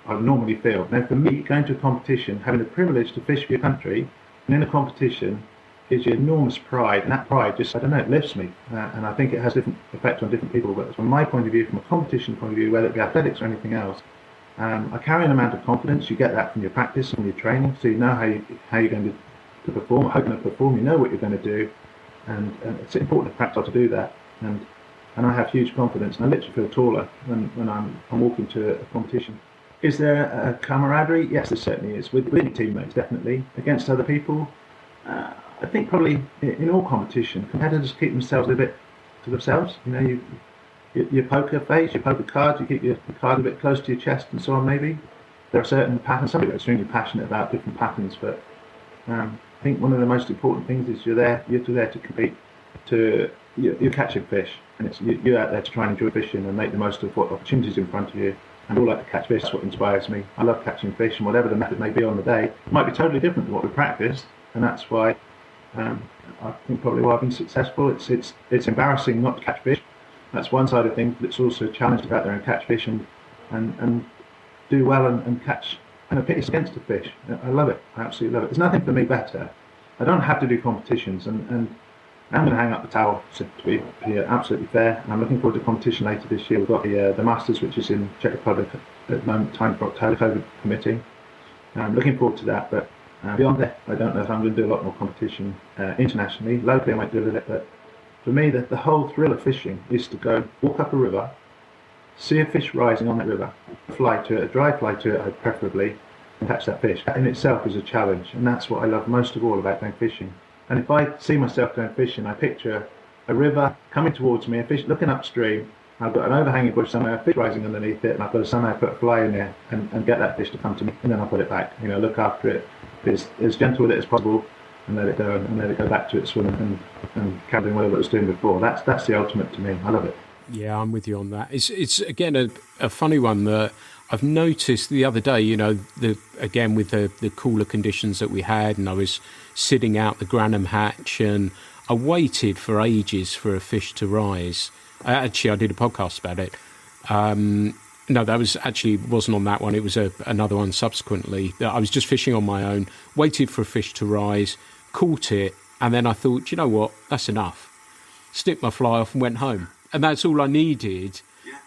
normally feel. Now, for me, going to a competition, having the privilege to fish for your country, and in a competition, gives you enormous pride, and that pride just, it lifts me, and I think it has different effects on different people, but from my point of view, from a competition point of view, whether it be athletics or anything else, I carry an amount of confidence. You get that from your practice, from your training, so you know how you're going to perform, how you're going to perform, you know what you're going to do, and it's important to practice to do that, and I have huge confidence, and I literally feel taller when I'm walking to a competition. Is there a camaraderie? Yes, there certainly is. With teammates, definitely. Against other people, I think probably in all competition, competitors keep themselves a bit to themselves. Your poker face, your poker cards, you keep your card a bit close to your chest and so on, maybe. There are certain patterns. Some people are extremely passionate about different patterns, but I think one of the most important things is you're there to compete. You're catching fish, and you're out there to try and enjoy fishing and make the most of what opportunities in front of you. And we all like to catch fish. That's what inspires me. I love catching fish, and whatever the method may be on the day, it might be totally different to what we practiced, and that's why I think probably why I've been successful. It's embarrassing not to catch fish. That's one side of things, but it's also a challenge to go out there and catch fish and do well and catch and pit against a fish. I love it. I absolutely love it. There's nothing for me better. I don't have to do competitions, and I'm going to hang up the towel to be absolutely fair. And I'm looking forward to competition later this year. We've got the Masters, which is in Czech Republic at the moment, time for October, COVID permitting. I'm looking forward to that, but beyond that, I don't know if I'm going to do a lot more competition internationally. Locally, I might do a little bit, but for me, the whole thrill of fishing is to go walk up a river, see a fish rising on that river, fly to it, a dry fly to it preferably, and catch that fish. That in itself is a challenge, and that's what I love most of all about going fishing. And if I see myself going fishing, I picture a river coming towards me, a fish looking upstream, I've got an overhanging bush somewhere, a fish rising underneath it, and I've got to somehow put a fly in there and get that fish to come to me, and then I'll put it back. Look after it, be as gentle with it as possible, and let it go back to its swim and carry on whatever it was doing before. That's the ultimate to me. I love it. Yeah, I'm with you on that. It's again a funny one that I've noticed the other day. Again with the cooler conditions that we had, and I was sitting out the Granham hatch, and I waited for ages for a fish to rise. I did a podcast about it. No, that wasn't on that one. It was another one subsequently. I was just fishing on my own, waited for a fish to rise, caught it, and then I thought, you know what, that's enough. Snipped my fly off and went home. And that's all I needed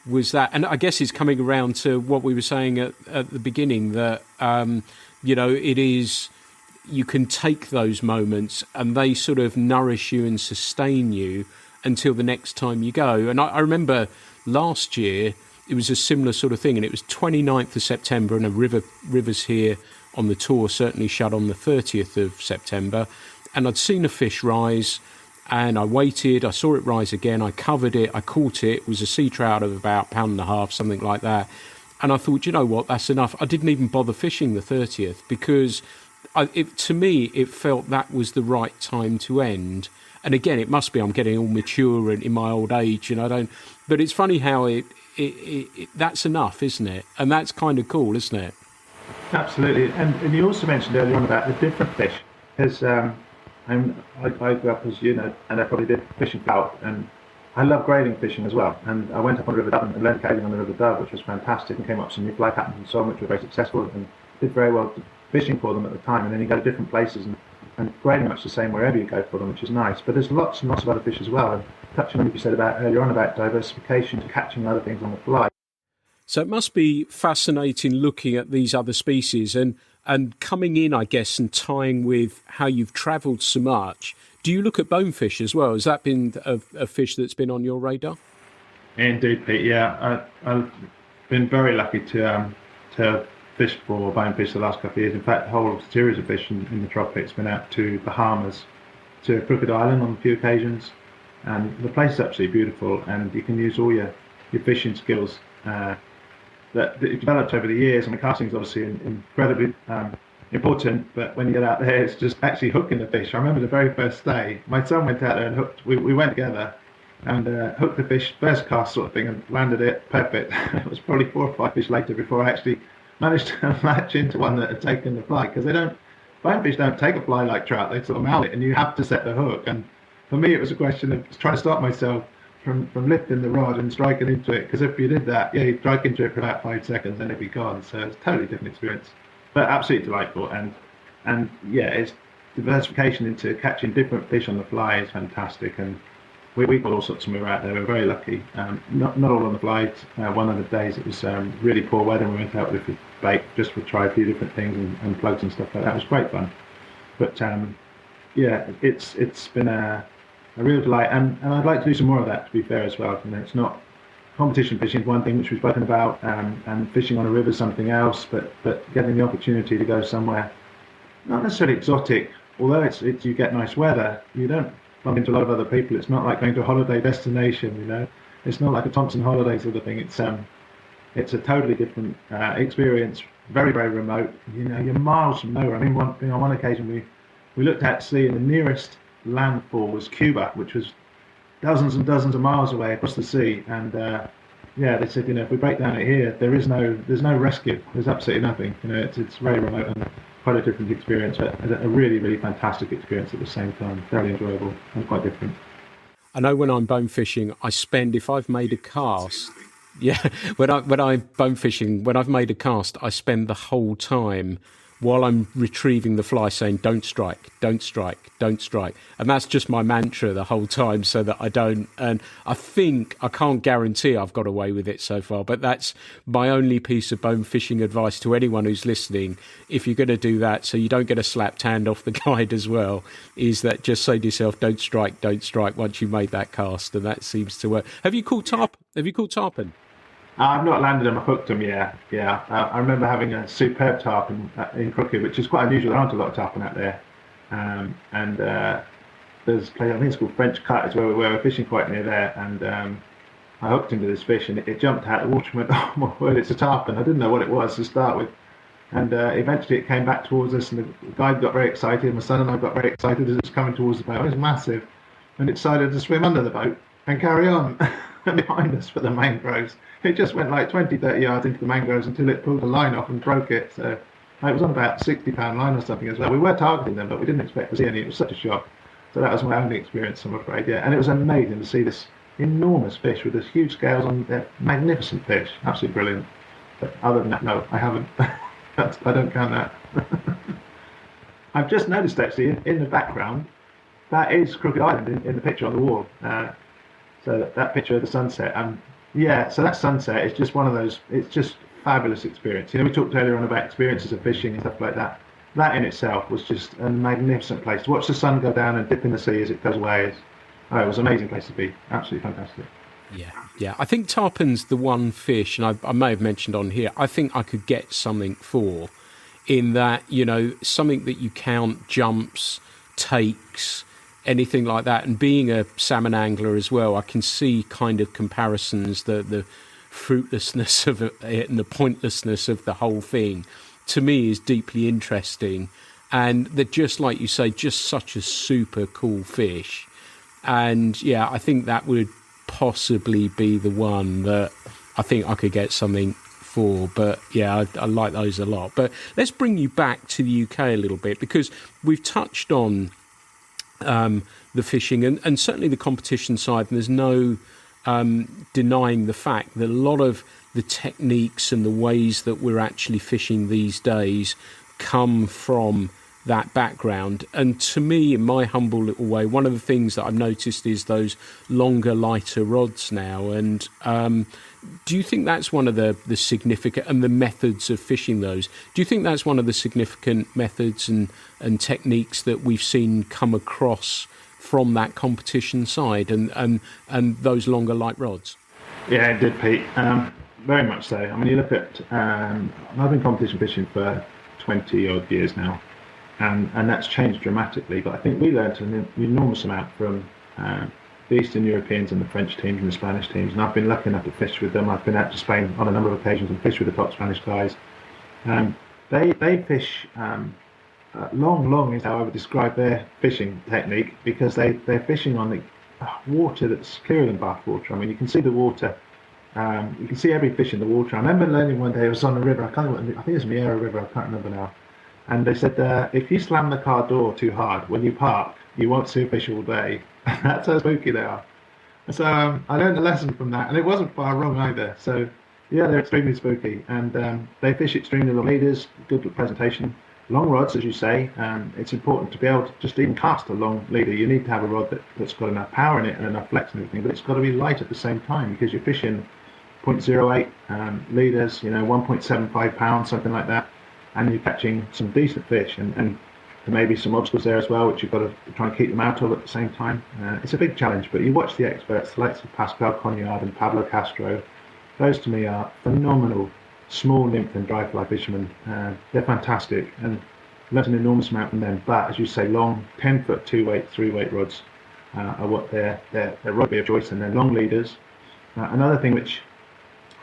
was that. And I guess it's coming around to what we were saying at the beginning, that, it is, you can take those moments and they sort of nourish you and sustain you until the next time you go. And I remember last year, it was a similar sort of thing, and it was 29th of September, and rivers here on the Tor certainly shut on the 30th of September, and I'd seen a fish rise, and I waited, I saw it rise again, I covered it, I caught it was a sea trout of about £1.5 pounds, something like that, and I thought, you know what, that's enough. I didn't even bother fishing the 30th, because to me, it felt that was the right time to end. And again, it must be I'm getting all mature and in my old age, and I don't. But it's funny how it that's enough, isn't it? And that's kind of cool, isn't it? Absolutely. And you also mentioned earlier on about the different fish, because I grew up, as you know, and I probably did fishing trout, and I love grading fishing as well. And I went up on the River Dove and learned cailing on the River Dove, which was fantastic, and came up with some new fly patterns and so on, which were very successful and did very well fishing for them at the time. And then you go to different places and grading much the same wherever you go for them, which is nice. But there's lots and lots of other fish as well. And touching on what you said about earlier on about diversification to catching other things on the fly. So it must be fascinating looking at these other species and coming in, I guess, and tying with how you've travelled so much. Do you look at bonefish as well? Has that been a fish that's been on your radar? Indeed, Pete. Yeah, I've been very lucky to fished for bonefish the last couple of years. In fact, the whole series of fish in the tropics been out to Bahamas, to Crooked Island on a few occasions, and the place is absolutely beautiful, and you can use all your fishing skills that you've developed over the years. And the casting is obviously incredibly important, but when you get out there, it's just actually hooking the fish. I remember the very first day, my son went out there and hooked. We went together and hooked the fish, first cast sort of thing, and landed it perfect. It was probably 4 or 5 fish later before I actually managed to latch into one that had taken the fly, because bonefish don't take a fly like trout, they sort of mount it and you have to set the hook. And for me, it was a question of trying to stop myself from lifting the rod and striking into it, because if you did that, you'd strike into it for about 5 seconds and it'd be gone. So it's a totally different experience, but absolutely delightful. And yeah, it's diversification into catching different fish on the fly is fantastic. And we got all sorts when we were out there. We were very lucky. Not all on the fly. One of the days it was really poor weather, and we went out with a bait just to try a few different things and plugs and stuff like that. It was great fun. But yeah, it's been a real delight, and I'd like to do some more of that, to be fair as well. It's not competition fishing is one thing which we've spoken about, and fishing on a river is something else. But getting the opportunity to go somewhere not necessarily exotic, although it's you get nice weather, you don't bump into a lot of other people. It's not like going to a holiday destination, It's not like a Thompson holiday sort of thing. It's a totally different experience. Very, very remote. You're miles from nowhere. I mean, on one occasion we looked at sea, and the nearest landfall was Cuba, which was dozens and dozens of miles away across the sea. And they said, if we break down it here, there's no rescue. There's absolutely nothing. It's very remote and quite a different experience, but a really, really fantastic experience at the same time. Fairly enjoyable and quite different. I know when I'm bone fishing, if I've made a cast, when I'm bone fishing, when I've made a cast, I spend the whole time while I'm retrieving the fly saying, don't strike, don't strike, don't strike. And that's just my mantra the whole time, so that I don't. And I can't guarantee I've got away with it so far, but that's my only piece of bone fishing advice to anyone who's listening. If you're going to do that, so you don't get a slapped hand off the guide as well, is that just say to yourself, don't strike once you made that cast. And that seems to work. Have you caught tarpon? I've not landed them, I've hooked them, yeah. I remember having a superb tarpon in Crooked, which is quite unusual. There aren't a lot of tarpon out there. There's a place, I think it's called French Cut, is where we're fishing quite near there. And I hooked into this fish, and it jumped out of the water and went, oh my word, it's a tarpon. I didn't know what it was to start with. And eventually it came back towards us, and the guide got very excited. My son and I got very excited as it was coming towards the boat. It was massive. And it decided to swim under the boat and carry on behind us for the mangroves. It just went like 20, 30 yards into the mangroves until it pulled the line off and broke it. So it was on about £60 line or something as well. We were targeting them, but we didn't expect to see any. It was such a shock. So that was my only experience, I'm afraid. Yeah, and it was amazing to see this enormous fish with this huge scales on. They're magnificent fish, absolutely brilliant. But other than that, no, I haven't. I don't count that. I've just noticed actually in the background, that is Crooked Island in the picture on the wall. So that picture of the sunset. Yeah, so that sunset is just one of those. It's just fabulous experience. You know, we talked earlier on about experiences of fishing and stuff like that. That in itself was just a magnificent place to watch the sun go down and dip in the sea as it goes away. It was an amazing place to be. Absolutely fantastic. Yeah. I think tarpon's the one fish, and I may have mentioned on here, I think I could get something for, in that, you know, something that you count jumps, takes, anything like that. And being a salmon angler as well, I can see kind of comparisons, the fruitlessness of it and the pointlessness of the whole thing, to me, is deeply interesting. And they're just, like you say, just such a super cool fish. And yeah, I think that would possibly be the one that I think I could get something for. But yeah, I like those a lot. But let's bring you back to the UK a little bit, because we've touched on the fishing and certainly the competition side, and there's no denying the fact that a lot of the techniques and the ways that we're actually fishing these days come from that background. And to me, in my humble little way, one of the things that I've noticed is those longer, lighter rods now. And do you think that's one of the significant, and the methods of fishing those, do you think that's one of the significant methods and techniques that we've seen come across from that competition side and those longer, light rods? Yeah, it did, Pete. Very much so. I mean, you look at, I've been competition fishing for 20 odd years now. And that's changed dramatically. But I think we learned an enormous amount from the Eastern Europeans and the French teams and the Spanish teams. And I've been lucky enough to fish with them. I've been out to Spain on a number of occasions and fished with the top Spanish guys. They fish long is how I would describe their fishing technique, because they're fishing on the water that's clearer than bath water. I mean, you can see the water. You can see every fish in the water. I remember learning one day, I was on a river. I think it was Miera River. I can't remember now. And they said, if you slam the car door too hard when you park, you won't see a fish all day. That's how spooky they are. So I learned a lesson from that, and it wasn't far wrong either. So yeah, they're extremely spooky, and they fish extremely long leaders, good presentation, long rods, as you say. It's important to be able to just even cast a long leader. You need to have a rod that's got enough power in it and enough flex and everything, but it's got to be light at the same time, because you're fishing 0.08 leaders, 1.75 pounds, something like that. And you're catching some decent fish, and there may be some obstacles there as well, which you've got to try and keep them out of at the same time. It's a big challenge, but you watch the experts, the likes of Pascal Cognard and Pablo Castro. Those to me are phenomenal small nymph and dry fly fishermen. They're fantastic, and learned an enormous amount from them. But as you say, long 10-foot 2-weight, 3-weight rods are what their rugby of choice, and they're long leaders. Another thing which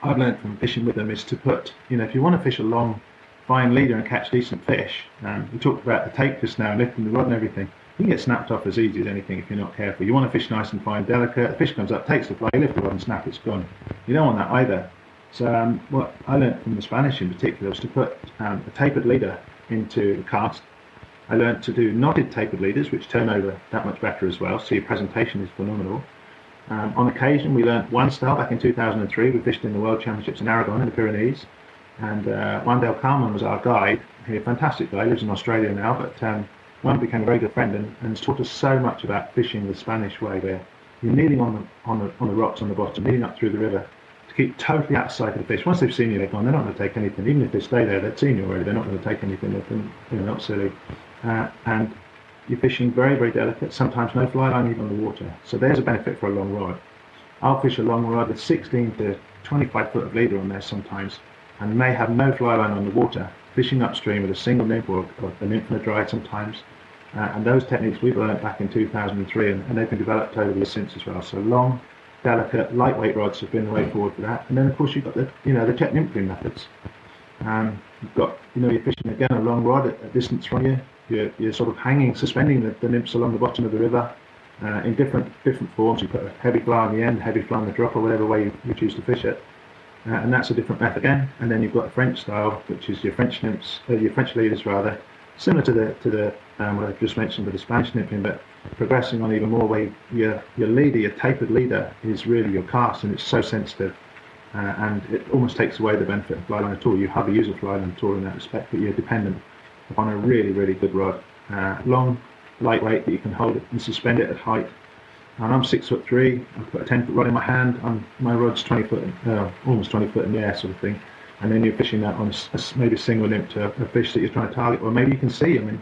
I've learned from fishing with them is to put, if you want to fish a long fine leader and catch decent fish. We talked about the take just now, lifting the rod and everything. You can get snapped off as easy as anything if you're not careful. You want to fish nice and fine, delicate. The fish comes up, takes the fly, you lift the rod and snap, it's gone. You don't want that either. So what I learned from the Spanish in particular was to put a tapered leader into the cast. I learned to do knotted tapered leaders, which turn over that much better as well, so your presentation is phenomenal. On occasion, we learned one style back in 2003. We fished in the World Championships in Aragon in the Pyrenees. And Wandel Kalman was our guide. He's a fantastic guy, lives in Australia now, but Juan became a very good friend and has taught us so much about fishing the Spanish way, where you're kneeling on the rocks on the bottom, kneeling up through the river to keep totally out of sight of the fish. Once they've seen you, they're gone. They're not going to take anything. Even if they stay there, they've seen you already. They're not going to take anything with them. Not silly. And you're fishing very, very delicate, sometimes no fly line even on the water. So there's a benefit for a long rod. I'll fish a long rod with 16 to 25 foot of leader on there sometimes, and may have no fly line on the water, fishing upstream with a single nymph or a nymph and a dry sometimes. And those techniques we've learned back in 2003, and they've been developed over the years since as well. So long, delicate, lightweight rods have been the way forward for that. And then of course you've got the jet nymph methods. You've got, you're fishing again a long rod at a distance from you. You're sort of hanging, suspending the nymphs along the bottom of the river in different forms. You put a heavy fly on the end, heavy fly on the drop, or whatever way you choose to fish it. And that's a different method again. And then you've got the French style, which is your French nymphs, your French leaders rather, similar to the what I've just mentioned with the Spanish nymphing, but progressing on even more where your leader, your tapered leader, is really your cast, and it's so sensitive. And it almost takes away the benefit of fly line at all. You hardly use a fly line at all in that respect, but you're dependent upon a really, really good rod. Long, lightweight, that you can hold it and suspend it at height. And I'm 6'3". I've got a 10-foot rod in my hand. My rod's 20 foot, almost 20 foot in the air, sort of thing. And then you're fishing that on maybe a single nymph to a fish that you're trying to target, or maybe you can see. I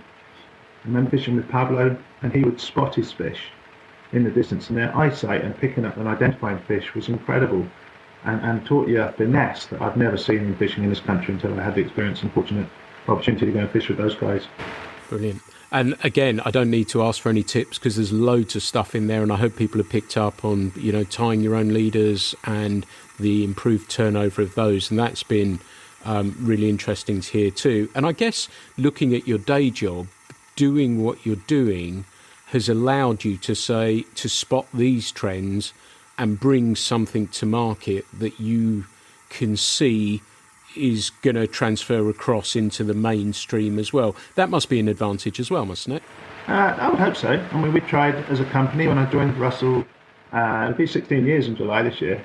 remember fishing with Pablo, and he would spot his fish in the distance, and their eyesight and picking up and identifying fish was incredible, and taught you a finesse that I've never seen in fishing in this country until I had the experience and fortunate opportunity to go and fish with those guys. Brilliant. And again, I don't need to ask for any tips because there's loads of stuff in there, and I hope people have picked up on, tying your own leaders and the improved turnover of those, and that's been really interesting to hear too. And I guess looking at your day job, doing what you're doing has allowed you to spot these trends and bring something to market that you can see is going to transfer across into the mainstream as well. That must be an advantage as well, mustn't it? I would hope so. We tried as a company when I joined Russell. It'll be 16 years in July this year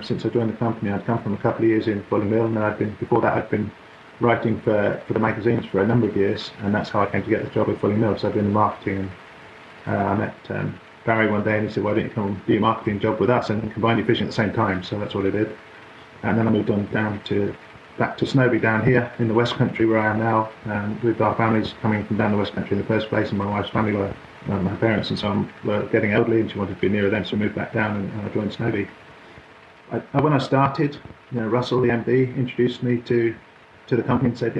since I joined the company. I'd come from a couple of years in Fulham Mill, and before that I'd been writing for the magazines for a number of years, and that's how I came to get the job with Fulham Mill. So I've been in marketing, and I met Barry one day, and he said, "Why don't you come and do your marketing job with us and combine your fishing at the same time?" So that's what I did, and then I moved on back to Snowbee down here in the West Country where I am now, with our families coming from down the West Country in the first place, and my wife's family were my parents and so on were getting elderly, and she wanted to be nearer them, so I moved back down and I joined Snowbee. When I started, Russell, the MD, introduced me to the company and said,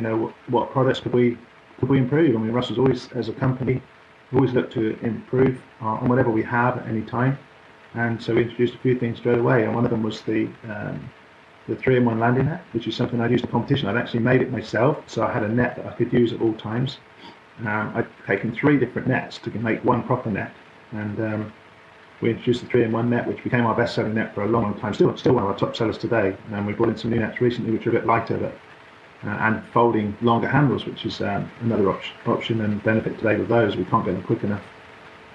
what products could we improve? Russell's always, as a company, always looked to improve on whatever we have at any time, and so we introduced a few things straight away. And one of them was the 3-in-1 landing net, which is something I'd used in competition. I'd actually made it myself, so I had a net that I could use at all times. I'd taken 3 different nets to make one proper net, and we introduced the 3-in-1 net, which became our best-selling net for a long, long time. Still one of our top sellers today. And we brought in some new nets recently, which are a bit lighter, but and folding longer handles, which is another option and benefit today with those. We can't get them quick enough.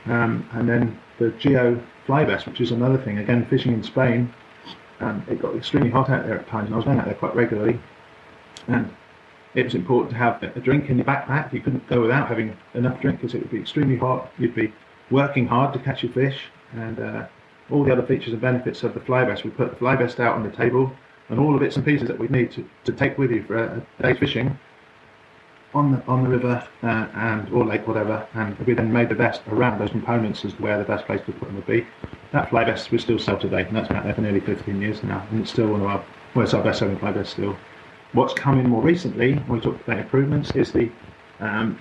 And then the Geo fly vest, which is another thing. Again, fishing in Spain, it got extremely hot out there at times, and I was going out there quite regularly. And it was important to have a drink in your backpack. You couldn't go without having enough drink because it would be extremely hot. You'd be working hard to catch your fish, and all the other features and benefits of the fly vest. We put the fly vest out on the table, and all the bits and pieces that we'd need to take with you for a day's fishing on the river and or lake, whatever, and we then made the vest around those components as to where the best place to put them would be. That fly vest we still sell today, and that's been out there for nearly 15 years now, and it's still it's our best-selling fly vest still. What's come in more recently, when we talk about improvements, is the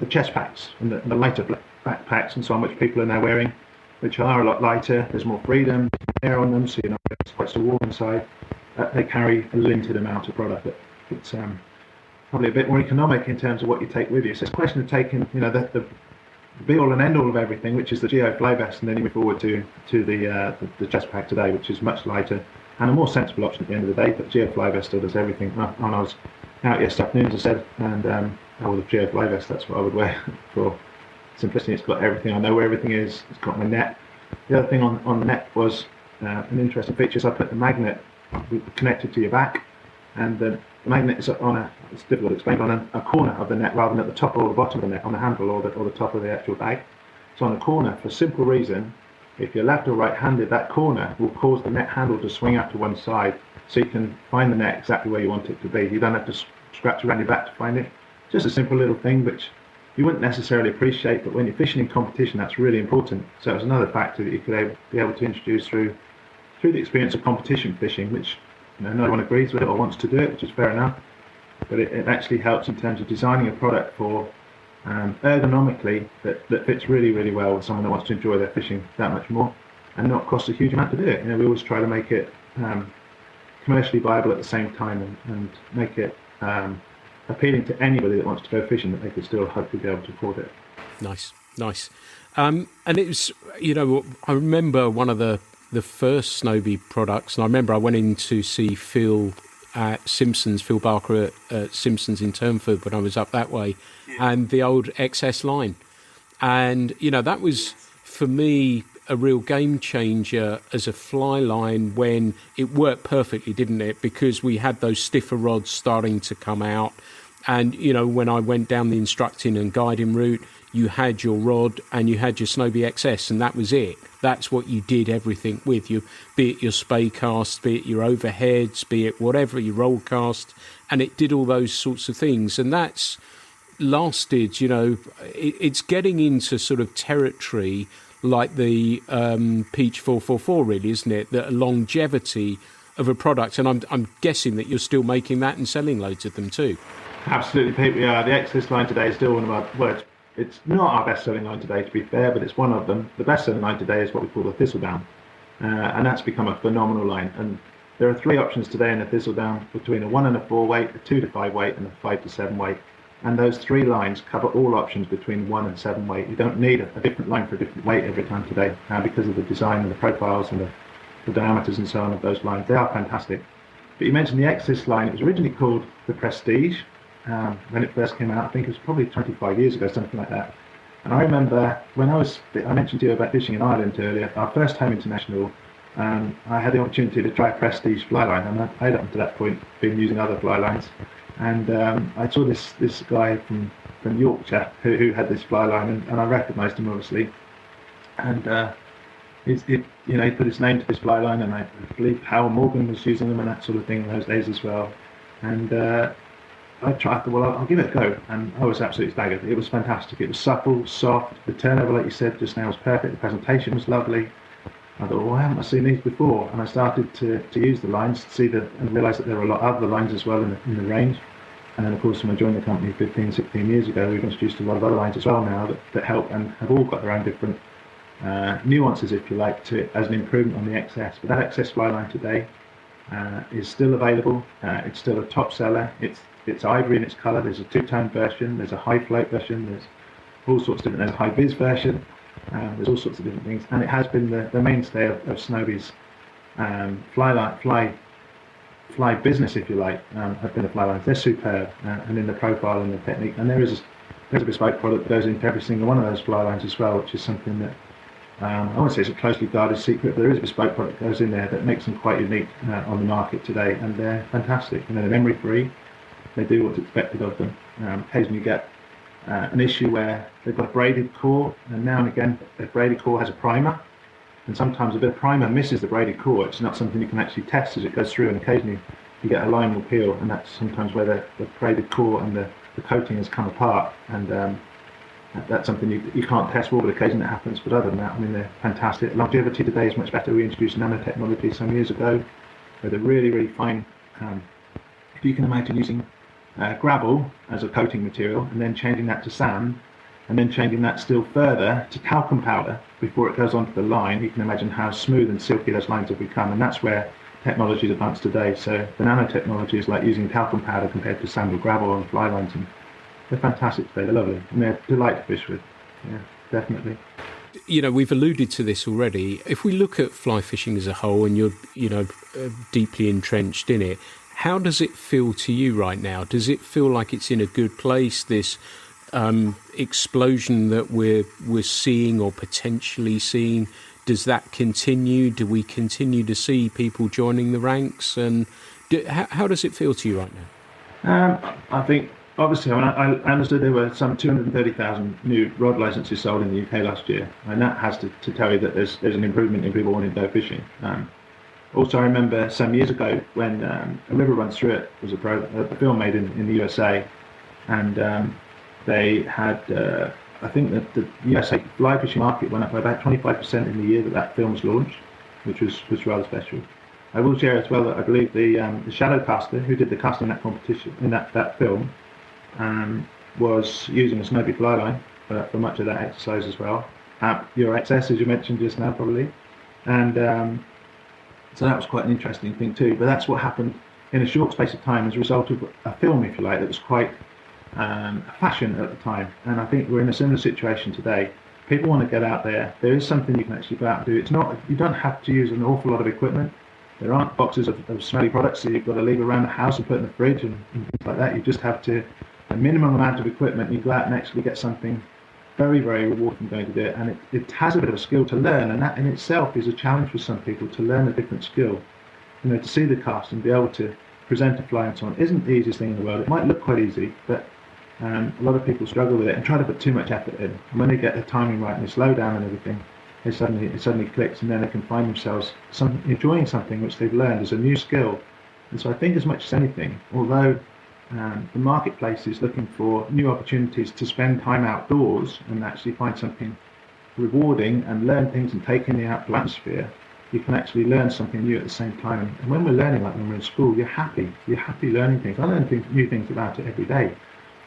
chest packs and the lighter backpacks and so on, which people are now wearing, which are a lot lighter. There's more freedom, air on them, so you're not quite so warm inside. They carry a limited amount of product, but it's probably a bit more economic in terms of what you take with you. So it's a question of taking, the be-all and end-all of everything, which is the Geo fly vest, and then you move forward to the chest pack today, which is much lighter and a more sensible option at the end of the day. But Geo fly vest still does everything. When I was out yesterday afternoon, as I said, and with a Geo fly vest, that's what I would wear for simplicity. It's got everything. I know where everything is. It's got my net. The other thing on the net was an interesting feature. So I put the magnet connected to your back, and the magnet is it's difficult to explain, on a corner of the net rather than at the top or the bottom of the net, on the handle or the top of the actual bag. So on the corner, for a simple reason, if you're left or right-handed, that corner will cause the net handle to swing out to one side, so you can find the net exactly where you want it to be. You don't have to scratch around your back to find it. Just a simple little thing which you wouldn't necessarily appreciate, but when you're fishing in competition, that's really important. So it's another factor that you could be able to introduce through the experience of competition fishing, which no one agrees with it or wants to do it, which is fair enough, but it actually helps in terms of designing a product for ergonomically that fits really, really well with someone that wants to enjoy their fishing that much more. and not cost a huge amount to do it. We always try to make it commercially viable at the same time, and make it appealing to anybody that wants to go fishing, that they could still hopefully be able to afford it. Nice. And it was, I remember one of the first Snowbee products, and I remember I went in to see Phil Barker at Simpsons in Turnford when I was up that way, and the old XS line. And, that was, for me, a real game changer as a fly line when it worked perfectly, didn't it? Because we had those stiffer rods starting to come out. And, when I went down the instructing and guiding route, you had your rod and you had your Snowbee XS, and that was it. That's what you did everything with, be it your spay cast, be it your overheads, be it whatever, your roll cast, and it did all those sorts of things. And that's lasted, it's getting into sort of territory like the Peach 444, really, isn't it? The longevity of a product. And I'm guessing that you're still making that and selling loads of them too. Absolutely, Pete. We are. The XS line today is still one of our words. It's not our best-selling line today, to be fair, but it's one of them. The best-selling line today is what we call the Thistledown, and that's become a phenomenal line. And there are 3 options today in the Thistledown, between a 1 and a 4 weight, a 2 to 5 weight, and a 5 to 7 weight. And those 3 lines cover all options between 1 and 7 weight. You don't need a different line for a different weight every time today, because of the design and the profiles and the diameters and so on of those lines. They are fantastic. But you mentioned the XS line. It was originally called the Prestige. When it first came out, I think it was probably 25 years ago, something like that. And I remember when I mentioned to you about fishing in Ireland earlier, our first home international, I had the opportunity to try a Prestige fly line, and I had up to that point been using other fly lines. And I saw this guy from Yorkshire who had this fly line, and I recognised him obviously. And he put his name to this fly line, and I believe Howell Morgan was using them and that sort of thing in those days as well. And I thought, well, I'll give it a go, and I was absolutely staggered. It was fantastic. It was supple, soft. The turnover, like you said just now, was perfect. The presentation was lovely. I thought, well, why haven't I seen these before? And I started to use the lines, and realise that there were a lot of other lines as well in the range. And then, of course, when I joined the company 15, 16 years ago, we've introduced a lot of other lines as well now that help and have all got their own different nuances, if you like, to it as an improvement on the XS. But that XS fly line today is still available. It's still a top seller. It's ivory in its colour. There's a 2-tone version. There's a high float version. There's all sorts of different. There's a high vis version. There's all sorts of different things, and it has been the mainstay of Snowbee's fly business, if you like. Have been the fly lines. They're superb, and in the profile and the technique. And there's a bespoke product that goes into every single one of those fly lines as well, which is something that I won't say it's a closely guarded secret, but there is a bespoke product that goes in there that makes them quite unique on the market today, and they're fantastic. They're memory free. They do what's expected of them. Occasionally you get an issue where they've got a braided core, and now and again a braided core has a primer, and sometimes a bit of primer misses the braided core. It's not something you can actually test as it goes through, and occasionally you get a line will peel, and that's sometimes where the braided core and the coating has come apart, and that's something you can't test for, but occasionally it happens. But other than that, they're fantastic. Longevity today is much better. We introduced nanotechnology some years ago with a really, really fine, if you can imagine using gravel as a coating material, and then changing that to sand, and then changing that still further to talcum powder before it goes onto the line. You can imagine how smooth and silky those lines have become, and that's where technology is advanced today. So the nanotechnology is like using talcum powder compared to sand or gravel on fly lines, and they're fantastic today. They're lovely, and they're a delight to fish with. Yeah, definitely. We've alluded to this already. If we look at fly fishing as a whole, and you're deeply entrenched in it, how does it feel to you right now? Does it feel like it's in a good place, this explosion that we're seeing or potentially seeing? Does that continue? Do we continue to see people joining the ranks? And how does it feel to you right now? I think, obviously, I understood there were some 230,000 new rod licenses sold in the UK last year, and that has to tell you that there's an improvement in people wanting to go fishing. Also, I remember some years ago when A River Runs Through It was a film made in the USA, and they had, I think that the USA fly fishing market went up by about 25% in the year that film was launched, which was rather special. I will share as well that I believe the shadow caster who did the casting in that competition, in that film, was using a Snowbee fly line for much of that exercise as well. Your XS, as you mentioned just now, probably. And so that was quite an interesting thing too. But that's what happened in a short space of time as a result of a film, if you like, that was quite fashion at the time. And I think we're in a similar situation today. People want to get out there. There is something you can actually go out and do. It's not, you don't have to use an awful lot of equipment. There aren't boxes of smelly products that you've got to leave around the house and put in the fridge and things like that. You just have to, a minimum amount of equipment, you go out and actually get something very, very rewarding going to do it. And it has a bit of a skill to learn, and that in itself is a challenge for some people to learn a different skill. You know, to see the cast and be able to present a fly and so on isn't the easiest thing in the world. It might look quite easy, but a lot of people struggle with it and try to put too much effort in. And when they get the timing right and they slow down and everything, it suddenly clicks, and then they can find themselves enjoying something which they've learned as a new skill. And so I think as much as anything, although the marketplace is looking for new opportunities to spend time outdoors and actually find something rewarding and learn things and take in the outdoor atmosphere, you can actually learn something new at the same time. And when we're learning, like when we're in school, you're happy learning things. I learn new things about it every day.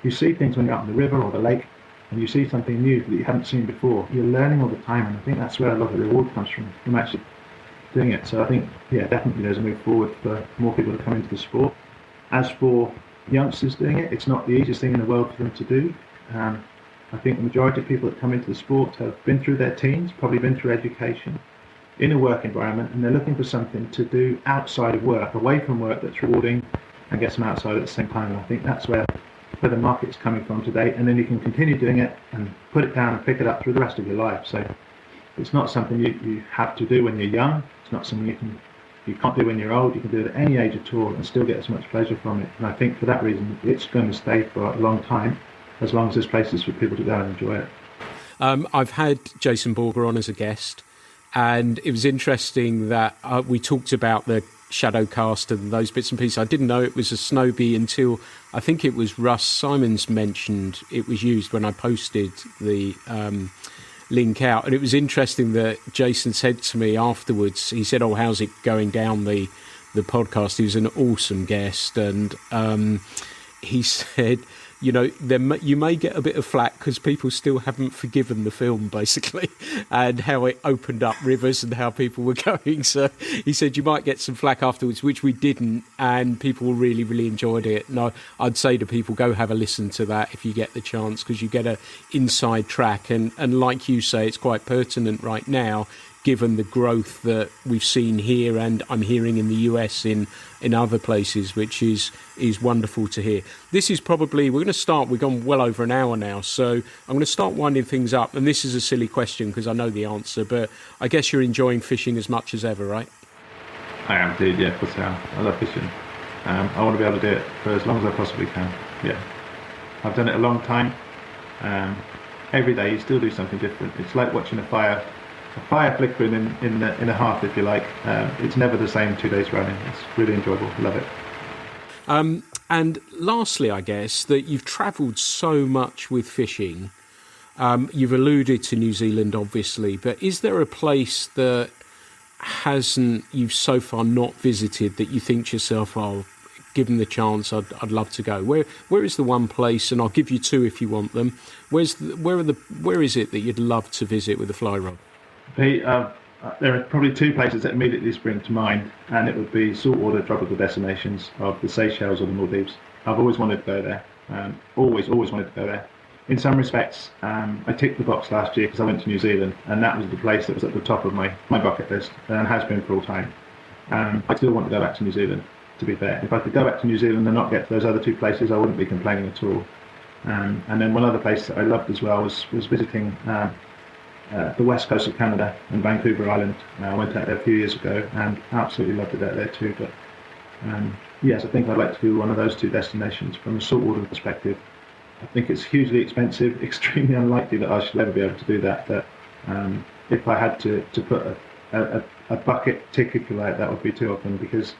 You see things when you're out on the river or the lake, and you see something new that you haven't seen before. You're learning all the time, and I think that's where a lot of the reward comes from actually doing it. So I think, yeah, definitely there's a move forward for more people to come into the sport. As for youngsters doing it, it's not the easiest thing in the world for them to do. I think the majority of people that come into the sport have been through their teens, probably been through education, in a work environment, and they're looking for something to do outside of work, away from work, that's rewarding and gets them outside at the same time. And I think that's where the market's coming from today, and then you can continue doing it and put it down and pick it up through the rest of your life. So it's not something you have to do when you're young. It's not something you can't do when you're old. You can do it at any age at all and still get as much pleasure from it. And I think for that reason, it's going to stay for a long time, as long as there's places for people to go and enjoy it. I've had Jason Borger on as a guest, and it was interesting that we talked about the shadow cast and those bits and pieces. I didn't know it was a Snowbee until I think it was Russ Simons mentioned it was used when I posted the link out. And it was interesting that Jason said to me afterwards, he said, "Oh, how's it going down the podcast?" He was an awesome guest, and he said, you know, you may get a bit of flack because people still haven't forgiven the film, basically, and how it opened up rivers and how people were going. So he said you might get some flack afterwards, which we didn't, and people really, really enjoyed it. And I'd say to people, go have a listen to that if you get the chance, because you get an inside track. And like you say, it's quite pertinent right now, given the growth that we've seen here and I'm hearing in the US in other places, which is wonderful to hear. This is probably, we've gone well over an hour now, so I'm going to start winding things up. And this is a silly question because I know the answer, but I guess you're enjoying fishing as much as ever, right? I am indeed, yeah, of course I am. I love fishing. I want to be able to do it for as long as I possibly can. Yeah, I've done it a long time. Every day you still do something different. It's like watching a fire flickering in a hearth, if you like. It's never the same 2 days running. It's really enjoyable. Love it. And lastly, I guess, that you've travelled so much with fishing. You've alluded to New Zealand, obviously, but is there a place that you've so far not visited that you think to yourself, oh, given the chance, I'd love to go? Where is the one place, and I'll give you two if you want them. Where is it that you'd love to visit with a fly rod? Pete, there are probably two places that immediately spring to mind, and it would be saltwater tropical destinations of the Seychelles or the Maldives. I've always wanted to go there. Always wanted to go there. In some respects, I ticked the box last year because I went to New Zealand, and that was the place that was at the top of my bucket list, and has been for all time. I still want to go back to New Zealand, to be fair. If I could go back to New Zealand and not get to those other two places, I wouldn't be complaining at all. And then one other place that I loved as well was visiting the west coast of Canada and Vancouver Island. I went out there a few years ago and absolutely loved it out there too. But yes, I think I'd like to do one of those two destinations from a saltwater perspective. I think it's hugely expensive, extremely unlikely that I should ever be able to do that. But if I had to put a bucket tick, if you like, that would be two of them, because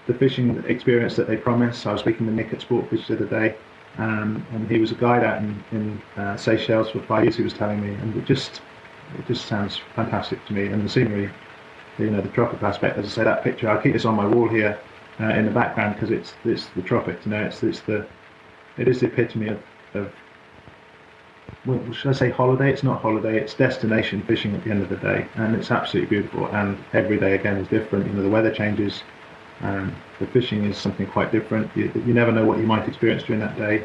the fishing experience that they promise. I was speaking to Nick at Sportfish the other day, and he was a guide out in Seychelles for 5 years, he was telling me, and it just sounds fantastic to me. And the scenery, the tropical aspect, as I say, that picture, I'll keep this on my wall here in the background because it's the tropics. It is the epitome of well, should I say holiday? It's not holiday, it's destination fishing at the end of the day, and it's absolutely beautiful. And every day again is different. The weather changes, the fishing is something quite different. You never know what you might experience during that day.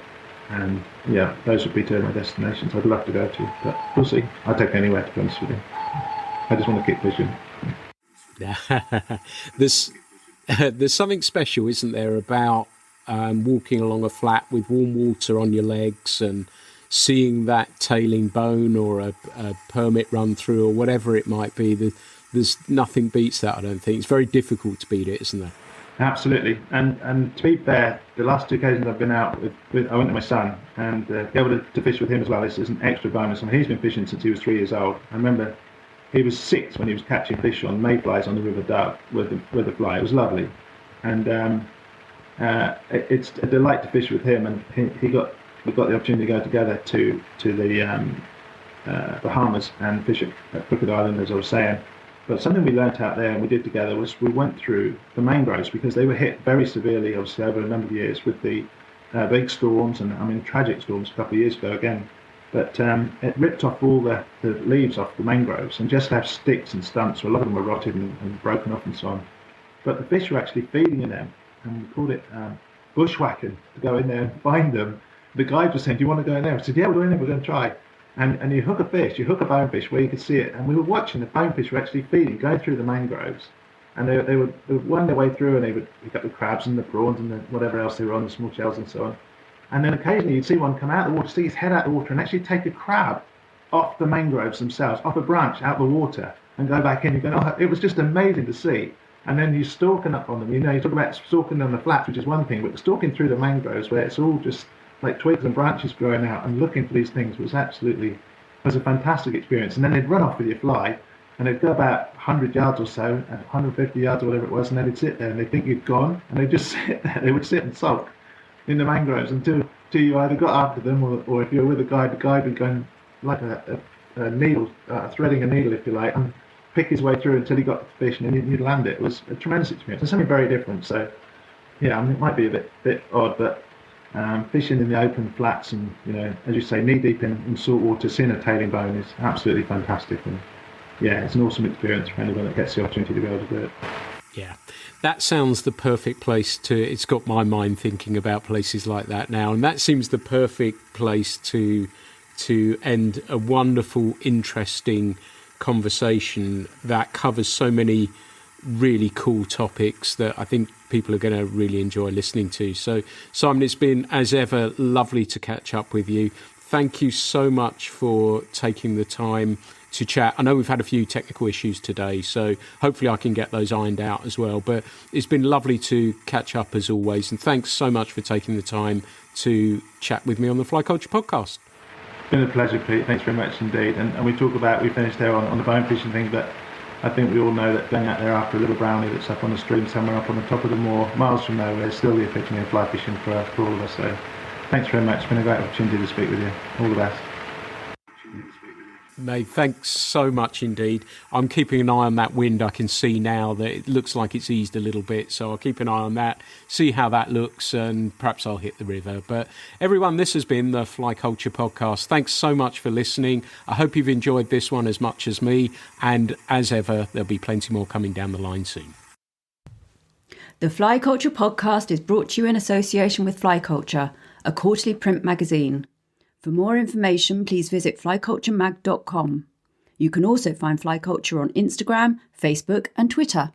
And yeah, those would be two of my destinations I'd love to go to, but we'll see. I'll take anywhere, to be honest with you. I just want to keep fishing. There's something special, isn't there, about walking along a flat with warm water on your legs and seeing that tailing bone or a permit run through or whatever it might be. There's nothing beats that, I don't think. It's very difficult to beat it, isn't there? Absolutely. And to be fair, the last two occasions I've been out with I went with my son, and be able to fish with him as well is an extra bonus. And he's been fishing since he was 3 years old. I remember he was 6 when he was catching fish on mayflies on the River Dove with the fly. It was lovely. And it's a delight to fish with him. And we got the opportunity to go together to the Bahamas and fish at Crooked Island, as I was saying. But something we learnt out there and we did together was we went through the mangroves, because they were hit very severely, obviously, over a number of years with the big storms, and I mean tragic storms a couple of years ago again. But it ripped off all the leaves off the mangroves and just left sticks and stumps. So a lot of them were rotted and broken off and so on. But the fish were actually feeding in them, and we called it bushwhacking, to go in there and find them. The guide was saying, "Do you want to go in there?" I said, "Yeah, we're going in. We're going to try." And you hook a fish, you hook a bonefish where you could see it, and we were watching the bonefish were actually feeding, going through the mangroves, and they would wind their way through, and they would pick up the crabs and the prawns and whatever else they were on, the small shells and so on. And then occasionally you'd see one come out of the water, stick his head out of the water, and actually take a crab off the mangroves themselves, off a branch out of the water, and go back in. It was just amazing to see. And then you stalking up on them. You talk about stalking on the flats, which is one thing, but stalking through the mangroves where it's all just like twigs and branches growing out, and looking for these things was a fantastic experience. And then they'd run off with your fly, and they'd go about 100 yards or so, 150 yards or whatever it was, and they'd sit there and they'd think you'd gone, and they'd just sit there. They would sit and sulk in the mangroves until you either got after them, or if you were with the guide would go like a needle, threading a needle, if you like, and pick his way through until he got the fish, and then you'd land it. It was a tremendous experience, and something very different. So yeah, I mean, it might be a bit odd, but fishing in the open flats and, as you say, knee deep in salt water, seeing a tailing bone is absolutely fantastic. And yeah, it's an awesome experience for anyone that gets the opportunity to be able to do it. Yeah, that sounds the perfect place it's got my mind thinking about places like that now. And that seems the perfect place to end a wonderful, interesting conversation that covers so many really cool topics that I think people are going to really enjoy listening to. So, Simon, it's been, as ever, lovely to catch up with you. Thank you so much for taking the time to chat. I know we've had a few technical issues today, so hopefully I can get those ironed out as well. But it's been lovely to catch up as always. And thanks so much for taking the time to chat with me on the Fly Culture podcast. It's been a pleasure, Pete. Thanks very much indeed. And we finished there on the bone fishing thing, but I think we all know that going out there after a little brownie that's up on the stream somewhere up on the top of the moor, miles from nowhere, is still the epitome of fly fishing for all of us. So thanks very much. It's been a great opportunity to speak with you. All the best. Mate, thanks so much indeed. I'm keeping an eye on that wind. I can see now that it looks like it's eased a little bit, so I'll keep an eye on that, see how that looks, and perhaps I'll hit the river. But everyone, this has been the Fly Culture Podcast. Thanks so much for listening. I hope you've enjoyed this one as much as me, and as ever, there'll be plenty more coming down the line soon. The Fly Culture Podcast is brought to you in association with Fly Culture, a quarterly print magazine. For more information, please visit flyculturemag.com. You can also find Fly Culture on Instagram, Facebook and Twitter.